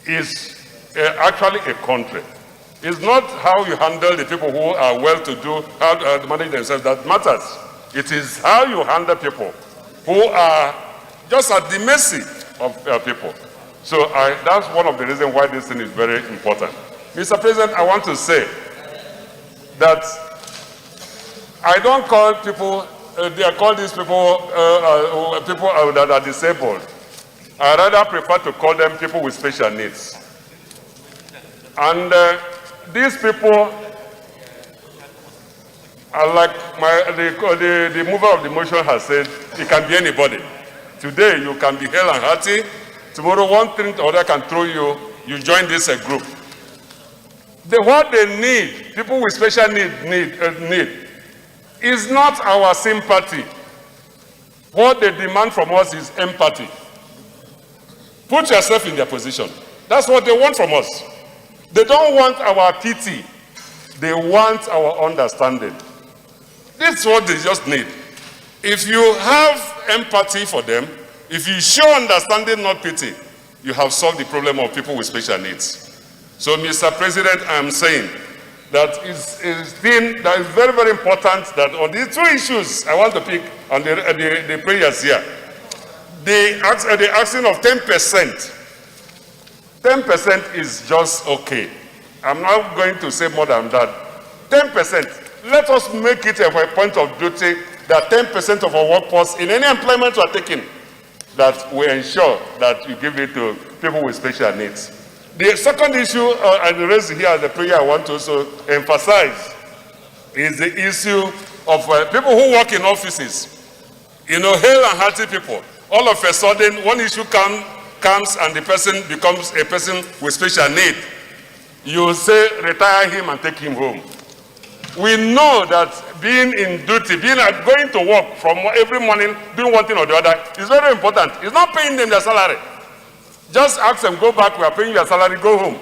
Speaker 18: is actually a country. It's not how you handle the people who are well-to-do, how to manage themselves that matters. It is how you handle people who are just at the mercy of people. So that's one of the reasons why this thing is very important. Mr. President, I want to say that I don't call people, they call these people people that are disabled. I rather prefer to call them people with special needs. And these people are like the mover of the motion has said, it can be anybody. Today you can be hale and hearty. Tomorrow one thing or other can throw you, you join this group. What they need, people with special need is not our sympathy. What they demand from us is empathy. Put yourself in their position. That's what they want from us. They don't want our pity. They want our understanding. That's what they just need. If you have empathy for them, if you show understanding, not pity, you have solved the problem of people with special needs. So, Mr. President, I'm saying that it's very, very important that on these two issues I want to pick on the prayers here. The asking of 10%. 10% is just okay. I'm not going to say more than that. 10%. Let us make it a point of duty that 10% of our workforce in any employment we are taking, that we ensure that we give it to people with special needs. The second issue I raised here as a prayer I want to also emphasize is the issue of people who work in offices. You know, hale and hearty people. All of a sudden, one issue comes and the person becomes a person with special need. You say, retire him and take him home. We know that being in duty, going to work from every morning, doing one thing or the other, is very important. It's not paying them their salary. Just ask them, go back, we are paying your salary, go home.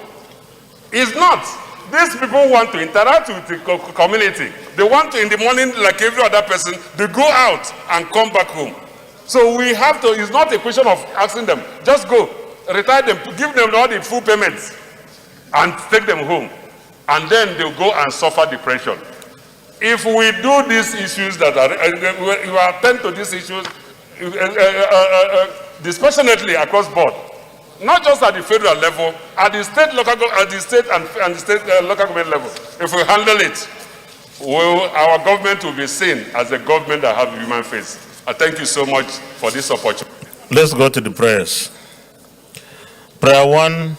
Speaker 18: It's not. These people want to interact with the community. They want to, in the morning, like every other person, they go out and come back home. So we have to, it's not a question of asking them, just go, retire them, give them all the full payments, and take them home. And then they'll go and suffer depression. If we do these issues that are, we attend to these issues dispassionately across board, not just at the federal level, at the state, local, at the state and the state local government level. If we handle it, our government will be seen as a government that has a human face. I thank you so much for this opportunity.
Speaker 2: Let's go to the prayers. Prayer 1,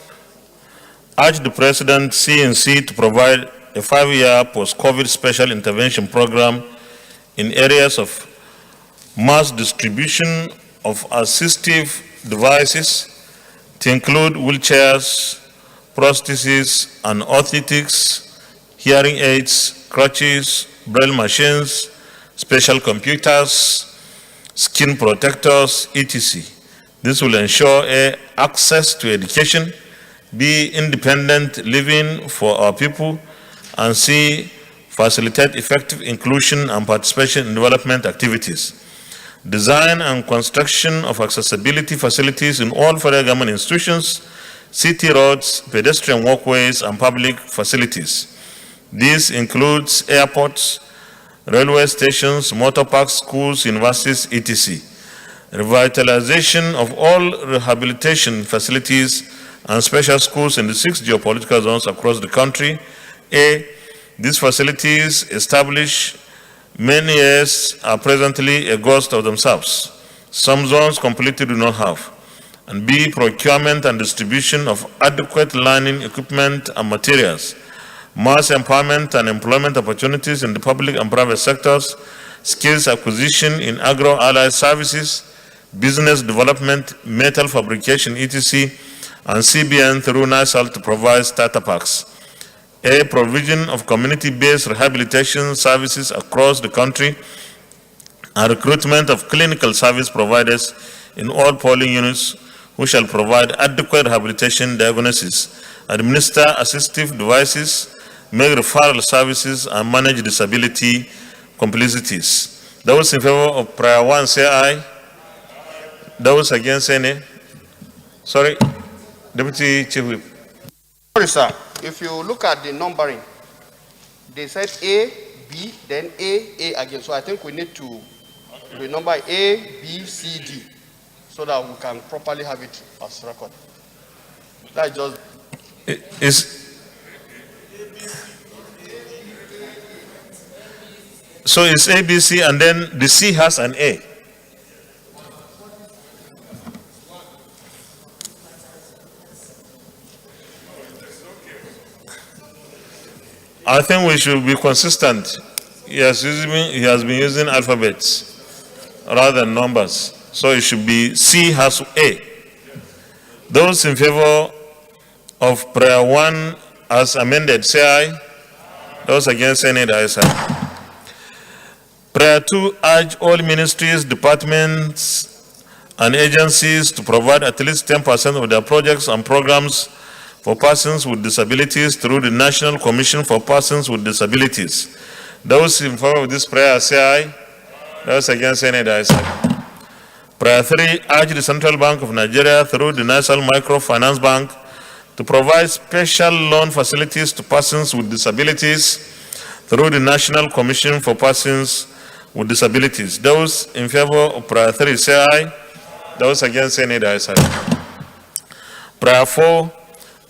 Speaker 2: urge the President CNC to provide a 5-year post-COVID special intervention program in areas of mass distribution of assistive devices to include wheelchairs, prostheses and orthotics, hearing aids, crutches, braille machines, special computers, skin protectors, etc. This will ensure A, access to education, B, independent living for our people, and C, facilitate effective inclusion and participation in development activities. Design and construction of accessibility facilities in all federal government institutions, city roads, pedestrian walkways, and public facilities. This includes airports, railway stations, motor parks, schools, universities, etc. Revitalization of all rehabilitation facilities and special schools in the 6 geopolitical zones across the country. A, these facilities established many years are presently a ghost of themselves. Some zones completely do not have. And B, procurement and distribution of adequate learning equipment and materials, mass empowerment and employment opportunities in the public and private sectors, skills acquisition in agro-allied services, business development, metal fabrication, etc., and CBN through NISAL to provide starter packs. A, provision of community-based rehabilitation services across the country, and recruitment of clinical service providers in all polling units who shall provide adequate rehabilitation diagnosis, administer assistive devices, make referral services, and manage disability complicities. Those in favor of prayer 1 say aye. Those against say nay. Sorry, Deputy Chief Whip.
Speaker 13: Sorry, sir. If you look at the numbering, they said A, B, then A again. So I think we need to renumber A, B, C, D, so that we can properly have it as record. That's just.
Speaker 2: So it's A, B, C, and then the C has an A. I think we should be consistent. He has been using alphabets rather than numbers. So it should be C has A. Those in favor of prayer 1 as amended, say aye. Those against, say nay, the ayes have it. Prayer 2, urge all ministries, departments, and agencies to provide at least 10% of their projects and programs for persons with disabilities through the National Commission for Persons with Disabilities. Those in favor of this prayer say aye. Those against, say nay, the ayes have it. Prayer 3, urge the Central Bank of Nigeria through the National Microfinance Bank to provide special loan facilities to persons with disabilities through the National Commission for Persons with Disabilities. Those in favor of prayer 3 say aye. Those against, say nay, the ayes have it. Prayer 4,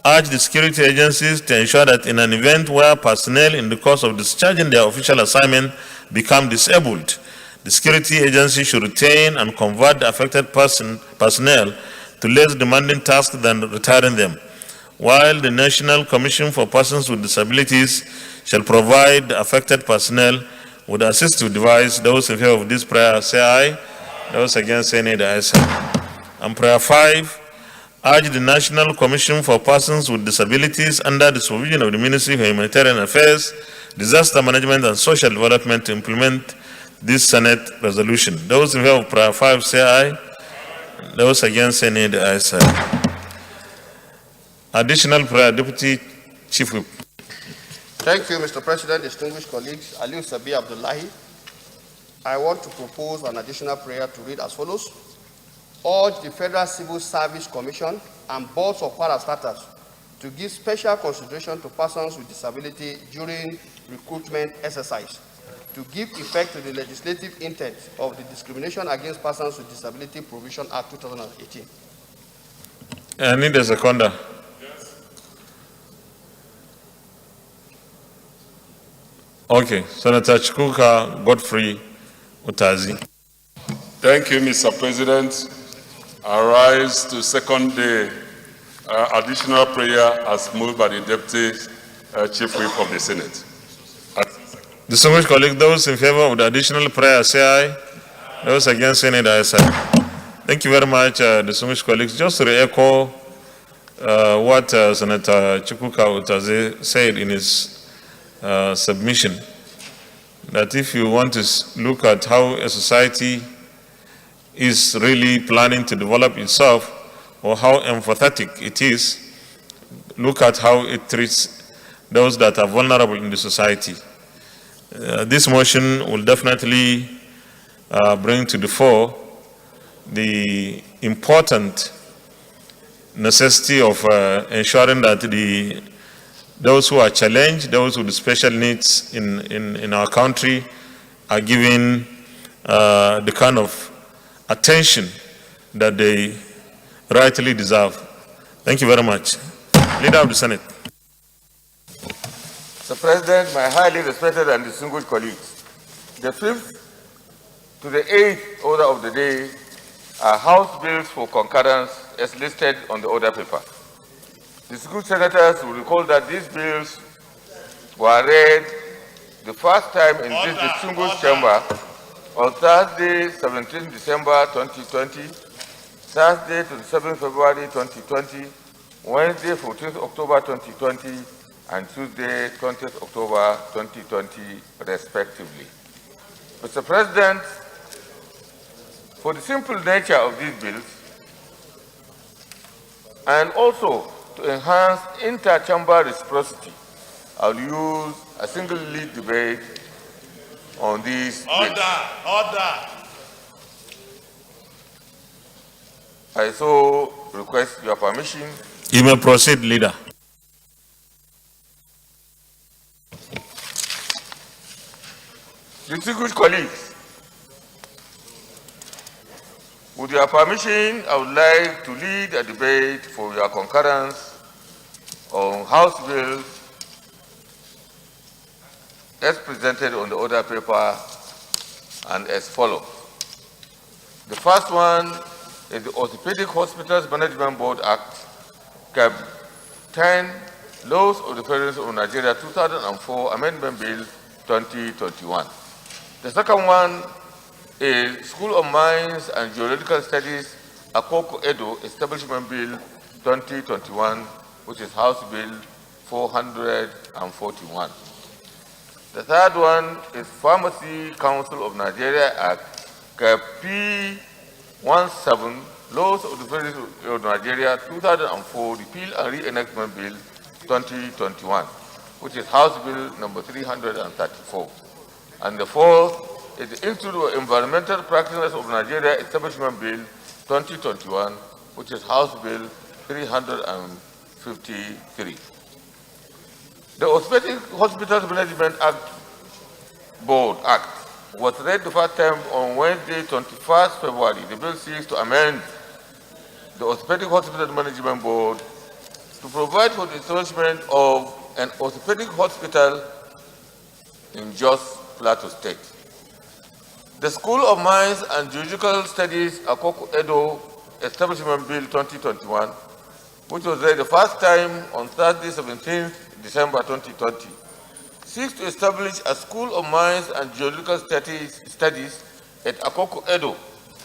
Speaker 2: urge the security agencies to ensure that in an event where personnel in the course of discharging their official assignment become disabled, the security agency should retain and convert the affected personnel to less demanding tasks than retiring them, while the National Commission for Persons with Disabilities shall provide the affected personnel with assistive device. Those in favor of this prayer say aye. Those against, say nay, the ayes have it. And prayer 5, urge the National Commission for Persons with Disabilities under the supervision of the Ministry of Humanitarian Affairs, Disaster Management and Social Development to implement this Senate resolution. Those in favor of prayer 5 say aye. Those against, say nay, the ayes have it. Additional prayer, Deputy Chief Whip.
Speaker 13: Thank you, Mr. President, distinguished colleagues. Aliu Sabi Abdullahi. I want to propose an additional prayer to read as follows. Urge the Federal Civil Service Commission and boards of parastatals to give special consideration to persons with disability during recruitment exercise, to give effect to the legislative intent of the Discrimination Against Persons with Disability Provision Act 2018.
Speaker 2: I need a seconder. Okay, Senator Chikuka Godfrey Utazi.
Speaker 18: Thank you, Mr. President. I rise to second the additional prayer as moved by the Deputy Chief Whip of the Senate.
Speaker 2: Distinguished colleagues, those in favor of the additional prayer say aye. Those against say nay, say aye. Thank you very much, distinguished colleagues. Just to re-echo what Senator Chikuka Utazi said in his submission, that if you want to look at how a society is really planning to develop itself or how empathetic it is, look at how it treats those that are vulnerable in the society. This motion will definitely bring to the fore the important necessity of ensuring that those who are challenged, those with special needs in our country are given the kind of attention that they rightly deserve. Thank you very much. Leader of the Senate.
Speaker 9: Mr. President, my highly respected and distinguished colleagues, the 5th to the 8th order of the day are House bills for concurrence as listed on the order paper. Distinguished senators will recall that these bills were read the first time in this distinguished chamber on Thursday, 17 December 2020, Thursday, 27 February 2020, Wednesday, 14 October 2020, and Tuesday, 20th October 2020, respectively. Mr. President, for the simple nature of these bills, and also to enhance inter-chamber reciprocity, I'll use a single lead debate on these bills.
Speaker 19: Order.
Speaker 9: I so request your permission.
Speaker 2: You may proceed, Leader.
Speaker 9: Distinguished colleagues, with your permission, I would like to lead a debate for your concurrence on House bills as presented on the order paper and as follows. The first one is the Orthopedic Hospitals Management Board Act, Cap 10, Laws of the Federation of Nigeria 2004 Amendment Bill 2021. The second one is School of Mines and Geological Studies Akoko Edo Establishment Bill 2021, which is House Bill 441. The third one is Pharmacy Council of Nigeria Act, P17, Laws of the Federation of Nigeria 2004 Repeal and Reenactment Bill 2021, which is House Bill number 334. And the fourth is the Institute of Environmental Practitioners of Nigeria Establishment Bill 2021, which is House Bill 353. The Orthopedic Hospitals Management Board Act was read the first time on Wednesday, 21st February. The bill seeks to amend the Orthopedic Hospital Management Board to provide for the establishment of an orthopedic hospital in Jos Plateau State. The School of Mines and Geological Studies Akoko Edo Establishment Bill 2021, which was read the first time on Thursday, 17th December 2020, seeks to establish a School of Mines and Geological Studies at Akoko Edo,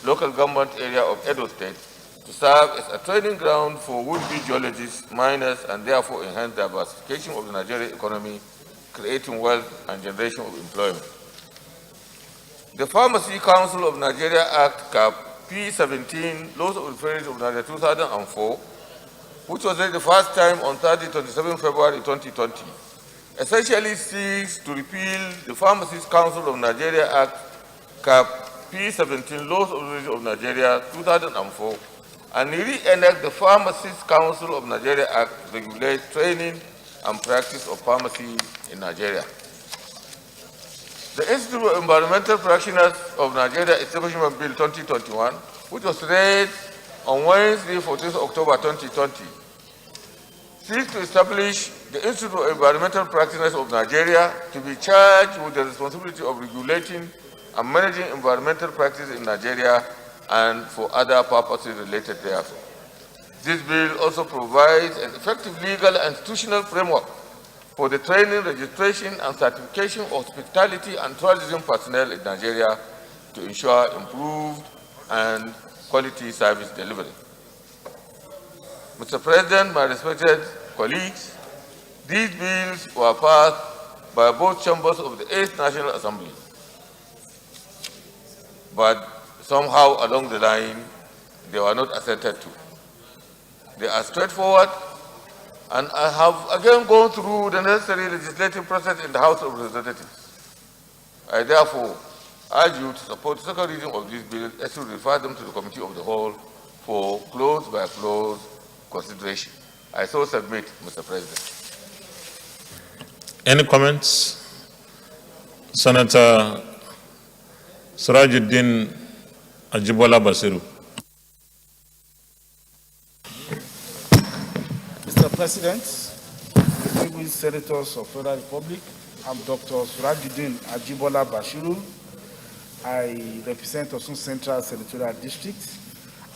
Speaker 9: local government area of Edo State, to serve as a training ground for would-be geologists, miners, and therefore enhance diversification of the Nigerian economy, creating wealth and generation of employment. The Pharmacy Council of Nigeria Act, Cap P17, Laws of the Federation of Nigeria 2004, which was read the first time on Thursday, 27 February 2020, essentially seeks to repeal the Pharmacists Council of Nigeria Act, Cap P17, Laws of the Federation of Nigeria 2004, and re-enact the Pharmacists Council of Nigeria Act to regulate training and practice of pharmacy in Nigeria. The Institute of Environmental Practitioners of Nigeria Establishment Bill 2021, which was read on Wednesday, 14th October 2020, seeks to establish the Institute of Environmental Practitioners of Nigeria to be charged with the responsibility of regulating and managing environmental practices in Nigeria and for other purposes related thereto. This bill also provides an effective legal and institutional framework for the training, registration, and certification of hospitality and tourism personnel in Nigeria to ensure improved and quality service delivery. Mr. President, my respected colleagues, these bills were passed by both chambers of the 8th National Assembly, but somehow along the line, they were not assented to. They are straightforward, and I have again gone through the necessary legislative process in the House of Representatives. I therefore urge you to support the second reading of these bills and to refer them to the Committee of the Whole for clause-by-clause consideration. I so submit, Mr. President.
Speaker 2: Any comments? Senator Sirajuddin Ajibola Basiru.
Speaker 5: Mr. President, distinguished senators of Federal Republic, I'm Dr. Sirajuddin Ajibola Bashiru. I represent Osun Central Senatorial District.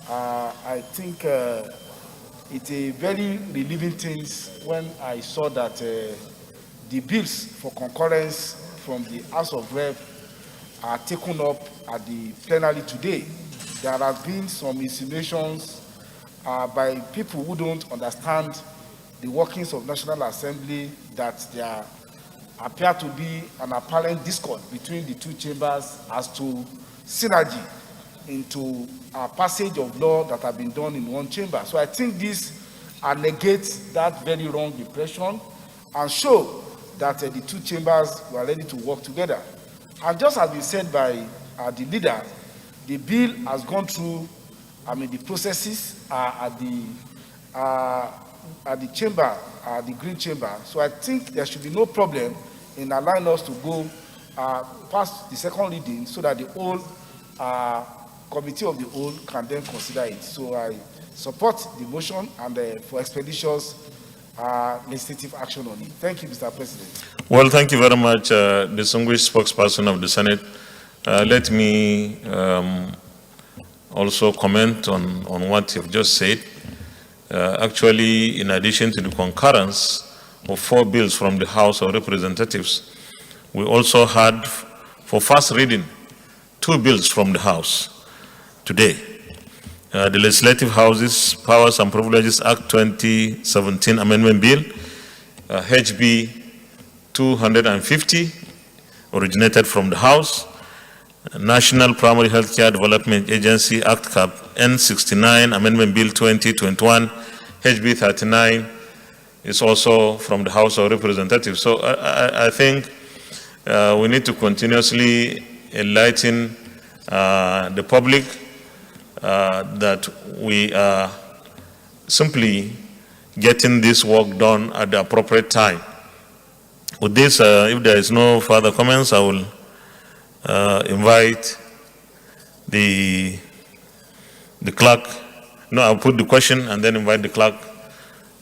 Speaker 5: I think it's a very relieving thing when I saw that the bills for concurrence from the House of Rep are taken up at the plenary today. There have been some insinuations by people who don't understand the workings of National Assembly that there appear to be an apparent discord between the two chambers as to synergy into a passage of law that have been done in one chamber. So I think this negates that very wrong impression and show that the two chambers were ready to work together. And just as been said by the leader, the bill has gone through, the processes at the chamber, the Green Chamber. So I think there should be no problem in allowing us to go past the second reading so that the whole Committee of the Whole can then consider it. So I support the motion and for expeditious legislative action on it. Thank you, Mr. President.
Speaker 2: Well, thank you very much, distinguished spokesperson of the Senate. Let me also comment on what you've just said. Actually, in addition to the concurrence of 4 bills from the House of Representatives, we also had, for first reading, 2 bills from the House today. The Legislative Houses Powers and Privileges Act 2017 Amendment Bill, HB 250, originated from the House. National Primary Healthcare Development Agency Act Cap N69 Amendment Bill 2021, HB 39, is also from the House of Representatives. So I think we need to continuously enlighten the public that we are simply getting this work done at the appropriate time. With this, if there is no further comments, I will invite the clerk. No, I'll put the question and then invite the clerk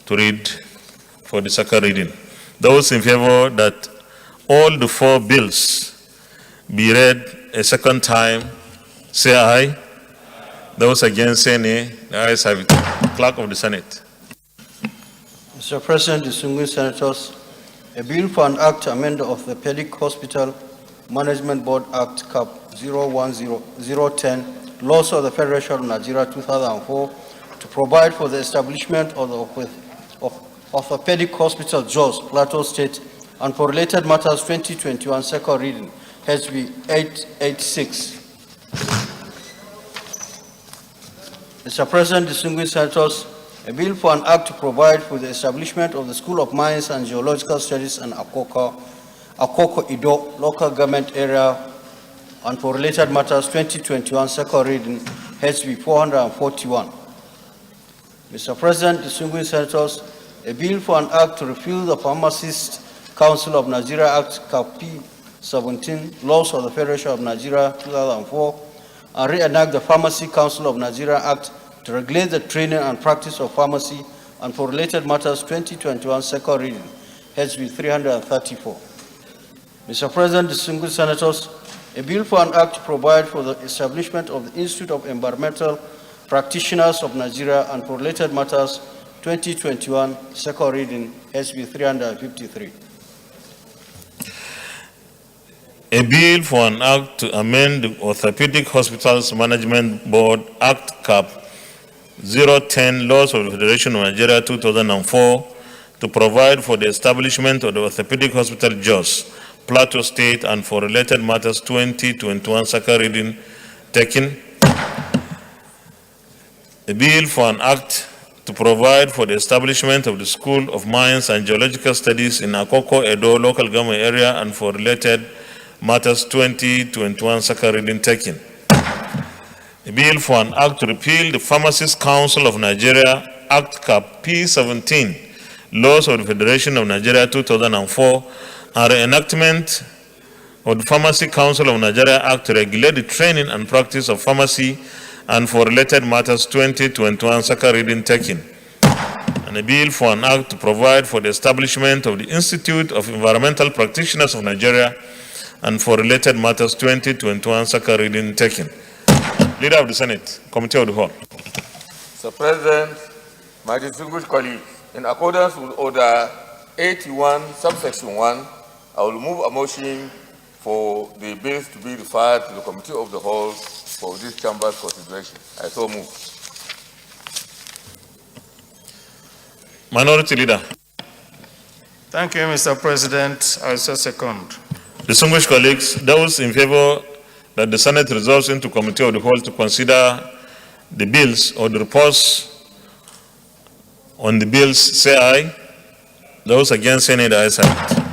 Speaker 2: to read for the second reading. Those in favor that all the 4 bills be read a second time, say aye. Those against, say nay. The ayes have it. Clerk of the Senate.
Speaker 10: Mr. President, distinguished senators, a bill for an act to amend of the Pedic Hospital Management Board Act Cap 010010, Laws of the Federation of Nigeria 2004, to provide for the establishment of the Orthopedic Hospital Jos, Plateau State, and for related matters 2021 second reading, HB 886. Mr. President, distinguished senators, a bill for an act to provide for the establishment of the School of Mines and Geological Studies in Akoko Ido local government area and for related matters 2021 second reading, HB 441. Mr. President, distinguished senators, a bill for an act to repeal the Pharmacist Council of Nigeria Act Cap P 17, Laws of the Federation of Nigeria 2004, and reenact the Pharmacy Council of Nigeria Act to regulate the training and practice of pharmacy and for related matters 2021 second reading, HB 334. Mr. President, distinguished senators, a bill for an act to provide for the establishment of the Institute of Environmental Practitioners of Nigeria and for related matters, 2021, second reading, HB 353.
Speaker 2: A bill for an act to amend the Orthopedic Hospitals Management Board Act Cap 010 Laws of the Federation of Nigeria 2004 to provide for the establishment of the Orthopedic Hospital Jos, Plateau State, and for related matters 2021 second reading taken. A bill for an act to provide for the establishment of the School of Mines and Geological Studies in Akoko, Edo local government area and for related matters 2021 second reading taken. A bill for an act to repeal the Pharmacists Council of Nigeria Act Cap P17 Laws of the Federation of Nigeria 2004 and reenactment of the Pharmacy Council of Nigeria Act to regulate the training and practice of pharmacy and for related matters 2021 second reading taken. And a bill for an act to provide for the establishment of the Institute of Environmental Practitioners of Nigeria and for related matters 2021 second reading taken. Leader of the Senate, Committee of the Whole.
Speaker 9: Mr. President, my distinguished colleagues, in accordance with Order 81, subsection 1, I will move a motion for the bills to be referred to the Committee of the Whole for this chamber's consideration. I so move.
Speaker 2: Minority Leader.
Speaker 5: Thank you, Mr. President. I so second.
Speaker 2: Distinguished colleagues, those in favor that the Senate resolves into Committee of the Whole to consider the bills or the reports on the bills, say aye. Those against, say nay. The ayes have it.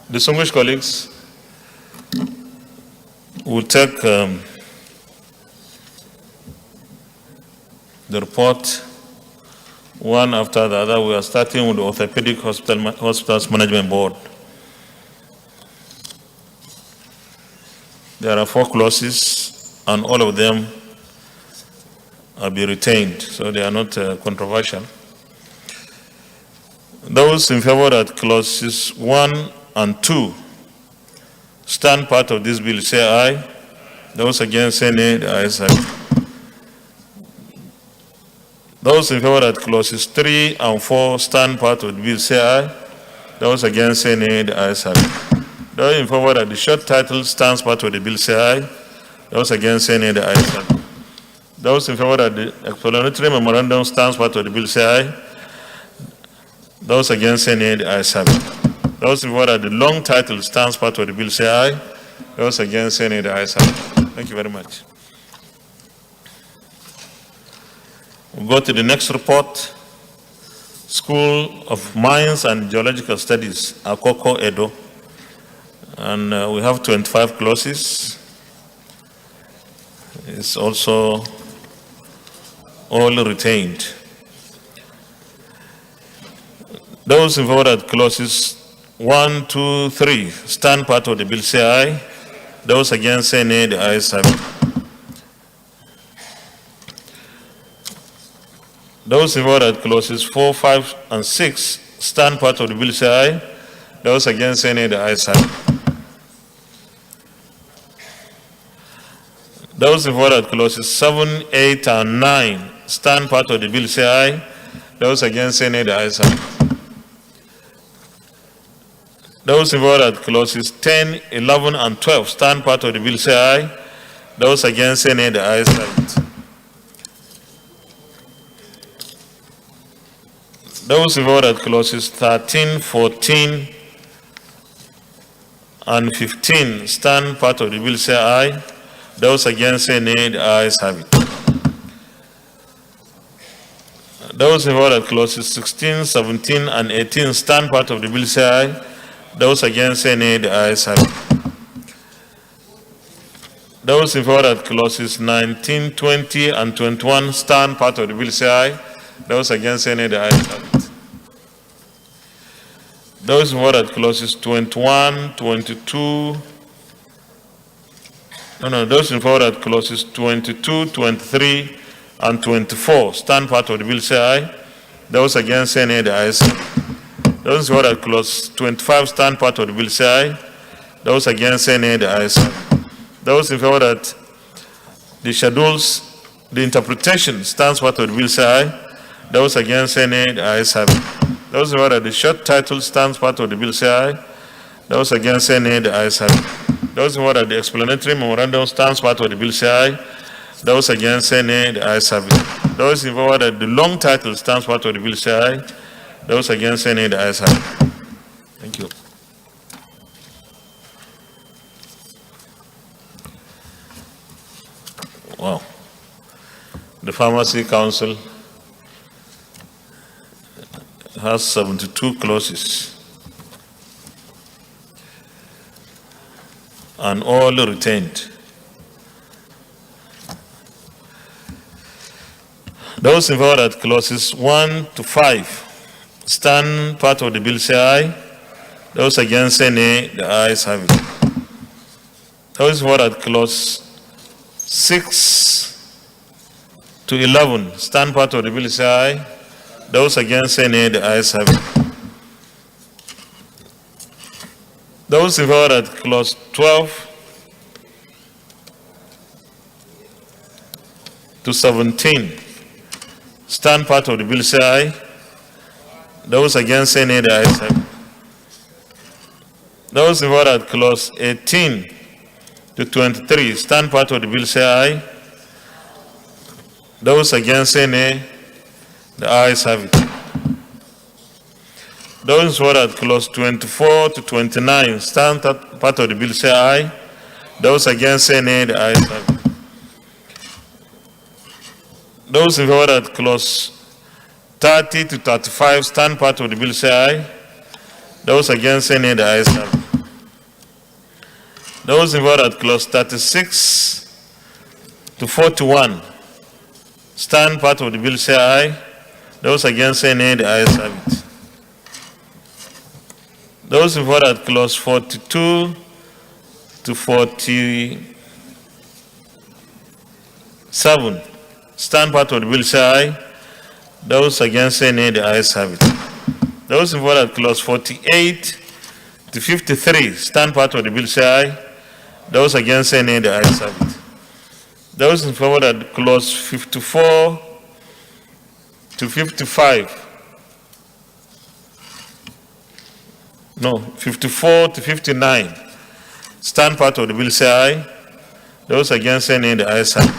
Speaker 2: Distinguished colleagues, we'll take the report one after the other. We are starting with the Orthopedic Hospitals Management Board. There are 4 clauses, and all of them are be retained, so they are not controversial. Those in favor that clauses 1 and 2 stand part of this bill, say aye. Those against, say nay. The ayes have it. Those in favor that clauses 3 and 4 stand part of the bill, say aye. Those against, say nay. The ayes have it. Those in favor that the short title stands part of the bill, say aye. Those against, say nay. The ayes have it. Those in favor that the explanatory memorandum stands part of the bill, say aye. Those against, say nay. The ayes have it. Those in favor that the long title stands part of the bill, say aye. Those against, say nay. The ayes have it. Thank you very much. We'll go to the next report. School of Mines and Geological Studies, Akoko, Edo. And we have 25 clauses. It's also all retained. Those in favor that clauses 1, 2, 3 stand part of the bill, say aye. Those against, say nay. The ayes have it. Those in favor that clauses 4, 5, and 6 stand part of the bill, say aye. Those against, say nay. The ayes have it. Those in favor that clauses 7, 8, and 9 stand part of the bill, say aye. Those against, say nay. The ayes have it. Those in favor that clauses 10, 11, and 12 stand part of the bill, say aye. Those against, say nay. The ayes have it. Those in favor that clauses 13, 14, and 15 stand part of the bill, say aye. Those against, say nay. The ayes have it. Those in favor that clauses 16, 17, and 18 stand part of the bill say aye. Those against say nay. The ayes have it. Those in favor that clauses 19, 20, and 21 stand part of the bill say aye. Those against say nay. The ayes have it. Those in favor that clauses 21, 22, those in favor that clauses 22, 23, and 24 stand part of the bill say aye. Those against say nay. The ayes have it. Those in favor that clause 25 stand part of the bill say aye. Those against say nay. The ayes have it. Those in favor that the schedules, the interpretation stands part of the bill say aye. Those against say nay. The ayes have it. Those in favor that the short title stands part of the bill say aye. Those against say nay. The ayes have it. Those in favor that the explanatory memorandum stands part of the bill say aye. Those against say nay. The ayes have it. Those in favor that the long title stands part of the bill say aye. Those against say nay. The ayes have it. Thank you. Wow. The Pharmacy Council has 72 clauses and all retained. Those in favor that clauses 1 to 5 stand part of the bill say aye. Those against say nay. The ayes have it. Those in favor that clause 6 to 11 stand part of the bill say aye. Those against say nay. The ayes have it. Those in favor that clause 12 to 17 stand part of the bill say aye. Those against say nay. The ayes have it. Those in favor that clause 18 to 23 stand part of the bill say aye. Those against say nay. The ayes have it. Those in favor that clause 24 to 29 stand part of the bill say aye. Those against say nay. The ayes have it. Those in favor that clause 30 to 35 stand part of the bill say aye. Those against say nay. The ayes have it. Those in favor that clause 36 to 41 stand part of the bill say aye. Those against say nay. The ayes have it. Those in favor that clause 42 to 47 stand part of the bill say aye. Those against say nay. The ayes have it. Those in favor that clause 48 to 53 stand part of the bill say aye. Those against say nay. The ayes have it. Those in favor that clause 54 to 55, 54 to 59 stand part of the bill say aye. Those against say nay. The ayes have it.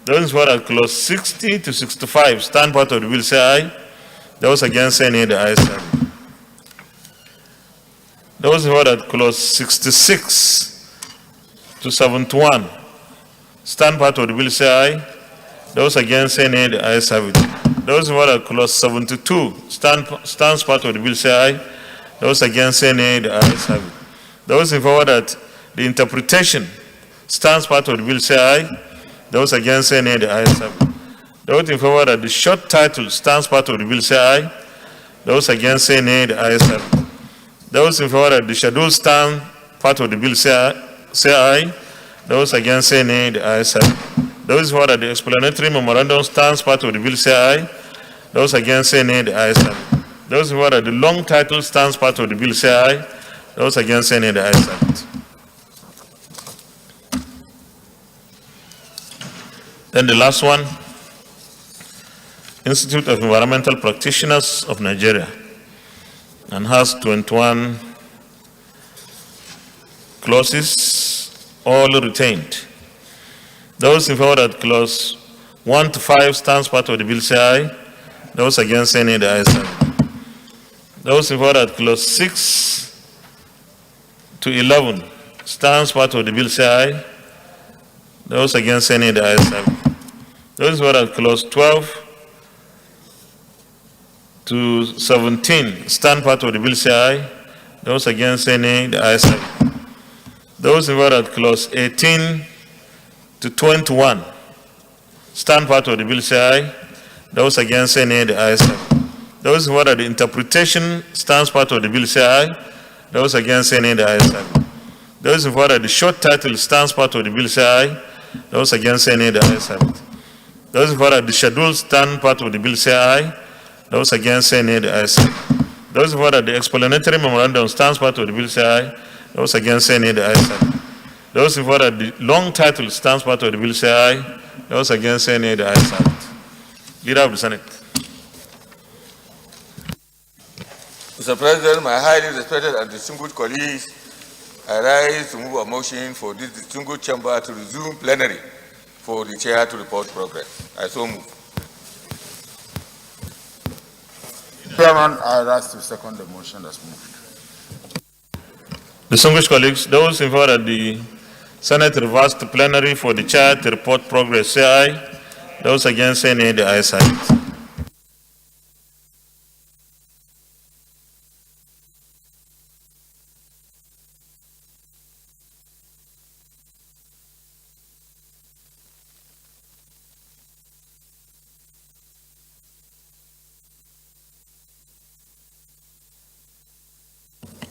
Speaker 2: Those in favor that clause 60 to 65 stand part of the bill say aye. Those against say nay. The ayes have it. Those in favor that clause 66 to 71 stand part of the bill say aye. Those against say nay. The ayes have it. Those in favor that clause 72 stands part of the bill say aye. Those against say nay. The ayes have it. Those in favor that the interpretation stands part of the bill say aye. Those against say nay. The ayes have it. Those in favor that the short title stands part of the bill say aye. Those against say nay. The ayes have it. Those in favor that the schedule stand part of the bill say aye. Those against say nay. The ayes have it. Those in favor that the explanatory memorandum stands part of the bill say aye. Those against say nay. The ayes have it. Those in favor that the long title stands part of the bill say aye. Those against say nay. The ayes have it. Then the last one, Institute of Environmental Practitioners of Nigeria, and has 21 clauses, all retained. Those in favor that clause 1 to 5 stands part of the bill say aye. Those against say nay. The ayes have it. Those in favor that clause 6 to 11 stands part of the bill say aye. Those against say nay. The ayes have it. Those in favor that clause 12 to 17 stand part of the bill say aye. Those against say nay. The ayes have it. Those in favor of clause 18 to 21 stand part of the bill say aye. Those against say nay. The ayes have it. Those in favor of the interpretation stands part of the bill say aye. Those against say nay. The ayes have it. Those in favor of the short title stands part of the bill say aye. Those against say nay. The ayes have it. Those in favor of the schedule stand part of the bill say aye. Those against say nay. The ayes have it. Those in favor of the explanatory memorandum stands part of the bill say aye. Those against say nay. The ayes have it. Those in favor of the long title stands part of the bill say aye. Those against say nay. The ayes have it. Leader of the Senate.
Speaker 9: Mr. President, my highly respected and distinguished colleagues, I rise to move a motion for this distinguished chamber to resume plenary for the chair to report progress. I so move.
Speaker 19: Chairman, I rise to second the motion as moved.
Speaker 2: Distinguished colleagues, those in favor of the Senate reverse to plenary for the chair to report progress say aye. Those against say nay. The ayes have it.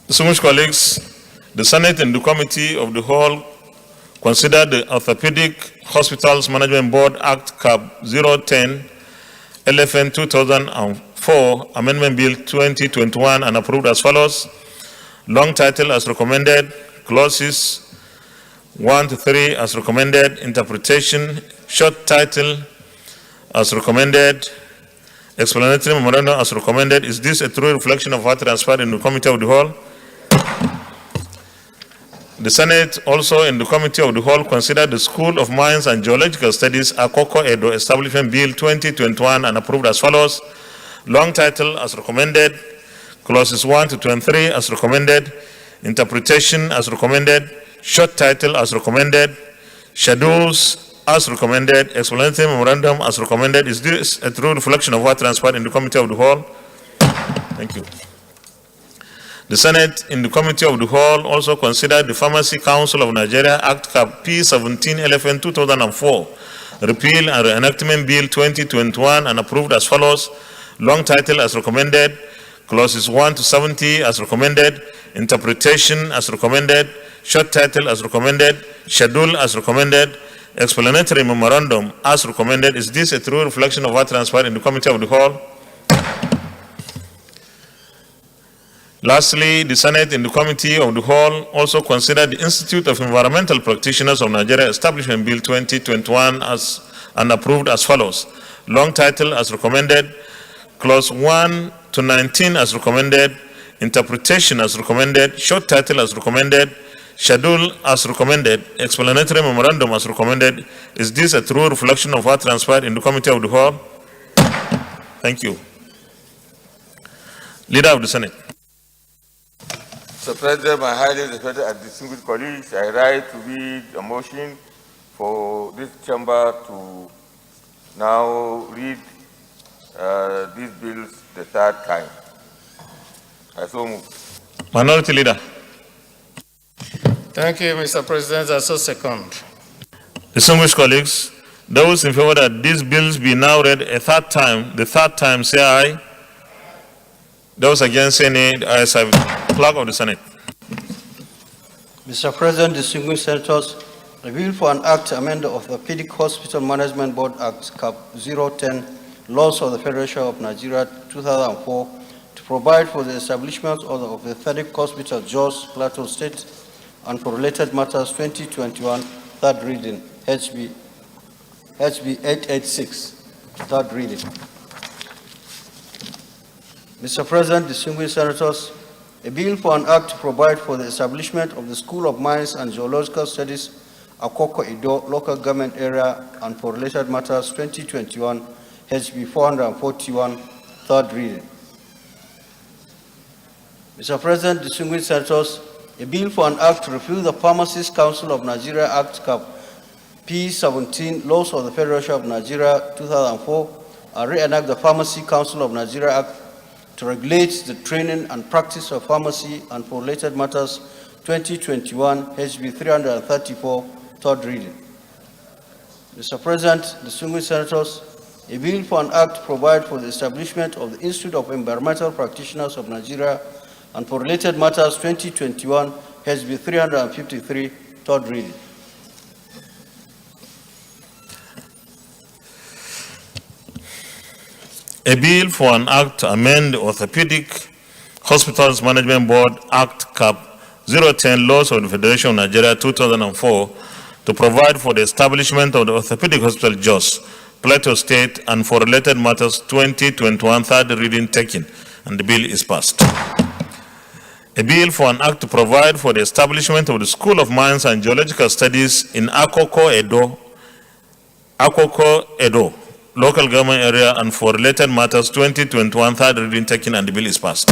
Speaker 2: Distinguished colleagues, the Senate and the Committee of the Whole considered the Orthopedic Hospitals Management Board Act Cap 010 LFN 2004 Amendment Bill 2021 and approved as follows. Long title as recommended, clauses 1 to 3 as recommended, interpretation, short title as recommended, explanatory memorandum as recommended. Is this a true reflection of what transpired in the Committee of the Whole? The Senate also in the Committee of the Whole considered the School of Mines and Geological Studies Akoko Edo Establishment Bill 2021 and approved as follows. Long title as recommended, clauses 1 to 23 as recommended, interpretation as recommended, short title as recommended, schedules as recommended, explanatory memorandum as recommended. Is this a true reflection of what transpired in the Committee of the Whole? Thank you. The Senate in the Committee of the Whole also considered the Pharmacy Council of Nigeria Act Cap P17 LFN 2004 Repeal and Reenactment Bill 2021 and approved as follows. Long title as recommended, clauses 1 to 70 as recommended, interpretation as recommended, short title as recommended, schedule as recommended, explanatory memorandum as recommended. Is this a true reflection of what transpired in the Committee of the Whole? Lastly, the Senate in the Committee of the Whole also considered the Institute of Environmental Practitioners of Nigeria Establishment Bill 2021 and approved as follows. Long title as recommended, clause 1 to 19 as recommended, interpretation as recommended, short title as recommended, schedule as recommended, explanatory memorandum as recommended. Is this a true reflection of what transpired in the Committee of the Whole? Thank you. Leader of the Senate.
Speaker 9: Mr. President, my highly respected and distinguished colleagues, I rise to read a motion for this chamber to now read these bills the third time. I so move.
Speaker 2: Minority Leader.
Speaker 20: Thank you, Mr. President. I so second.
Speaker 2: Distinguished colleagues, those in favor that these bills be now read a third time, the third time say aye. Those against say nay. The ayes have it. Clerk of the Senate.
Speaker 10: Mr. President, distinguished senators, the bill for an act to amend the Orthopedic Hospital Management Board Act Cap 010 Laws of the Federation of Nigeria 2004 to provide for the establishment of the Orthopedic Hospital Jos Plateau State and for related matters 2021 third reading HB 886 third reading. Mr. President, distinguished senators, a bill for an act to provide for the establishment of the School of Mines and Geological Studies, Akoko Edo Local Government Area, and for related matters 2021, HB 441, third reading. Mr. President, distinguished senators, a bill for an act to repeal the Pharmacists Council of Nigeria Act Cap P17, Laws of the Federation of Nigeria 2004, and reenact the Pharmacy Council of Nigeria Act to regulate the training and practice of pharmacy and for related matters 2021 HB 334, third reading. Mr. President, distinguished senators, a bill for an act to provide for the establishment of the Institute of Environmental Practitioners of Nigeria and for related matters 2021 HB 353, third reading.
Speaker 2: A bill for an act to amend the Orthopedic Hospitals Management Board Act Cap 010 Laws of the Federation of Nigeria 2004 to provide for the establishment of the Orthopedic Hospital Jos, Plateau State, and for related matters 2021 third reading taken, and the bill is passed. A bill for an act to provide for the establishment of the School of Mines and Geological Studies in Akoko, Edo, local government area, and for related matters 2021 third reading taken, and the bill is passed.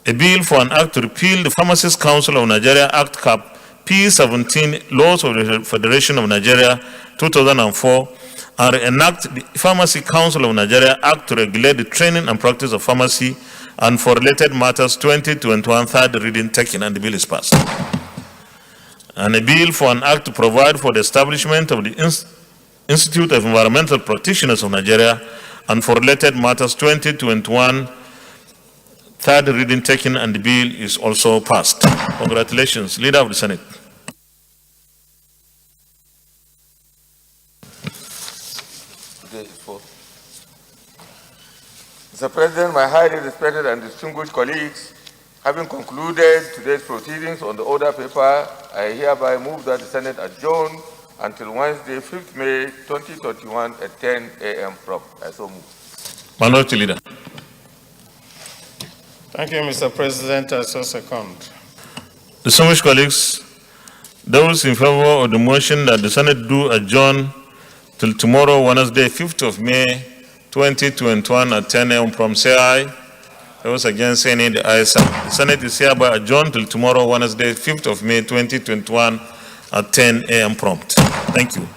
Speaker 2: A bill for an act to repeal the Pharmacists Council of Nigeria Act Cap P17 Laws of the Federation of Nigeria 2004 and enact the Pharmacy Council of Nigeria Act to regulate the training and practice of pharmacy and for related matters 2021 third reading taken, and the bill is passed. And a bill for an act to provide for the establishment of the Institute of Environmental Practitioners of Nigeria and for related matters 2021 third reading taken, and the bill is also passed. Congratulations, Leader of the Senate.
Speaker 9: Mr. President, my highly respected and distinguished colleagues, having concluded today's proceedings on the order paper, I hereby move that the Senate adjourn until Wednesday, 5th May 2021 at 10 a.m. prompt. I so move.
Speaker 2: Minority Leader.
Speaker 20: Thank you, Mr. President. I so second.
Speaker 2: Distinguished colleagues, those in favor of the motion that the Senate do adjourn till tomorrow, Wednesday, 5th of May 2021 at 10 a.m. prompt, say aye. Those against, say nay. The ayes have. The Senate is hereby adjourned till tomorrow, Wednesday, 5th of May 2021 at 10 a.m. prompt. Thank you.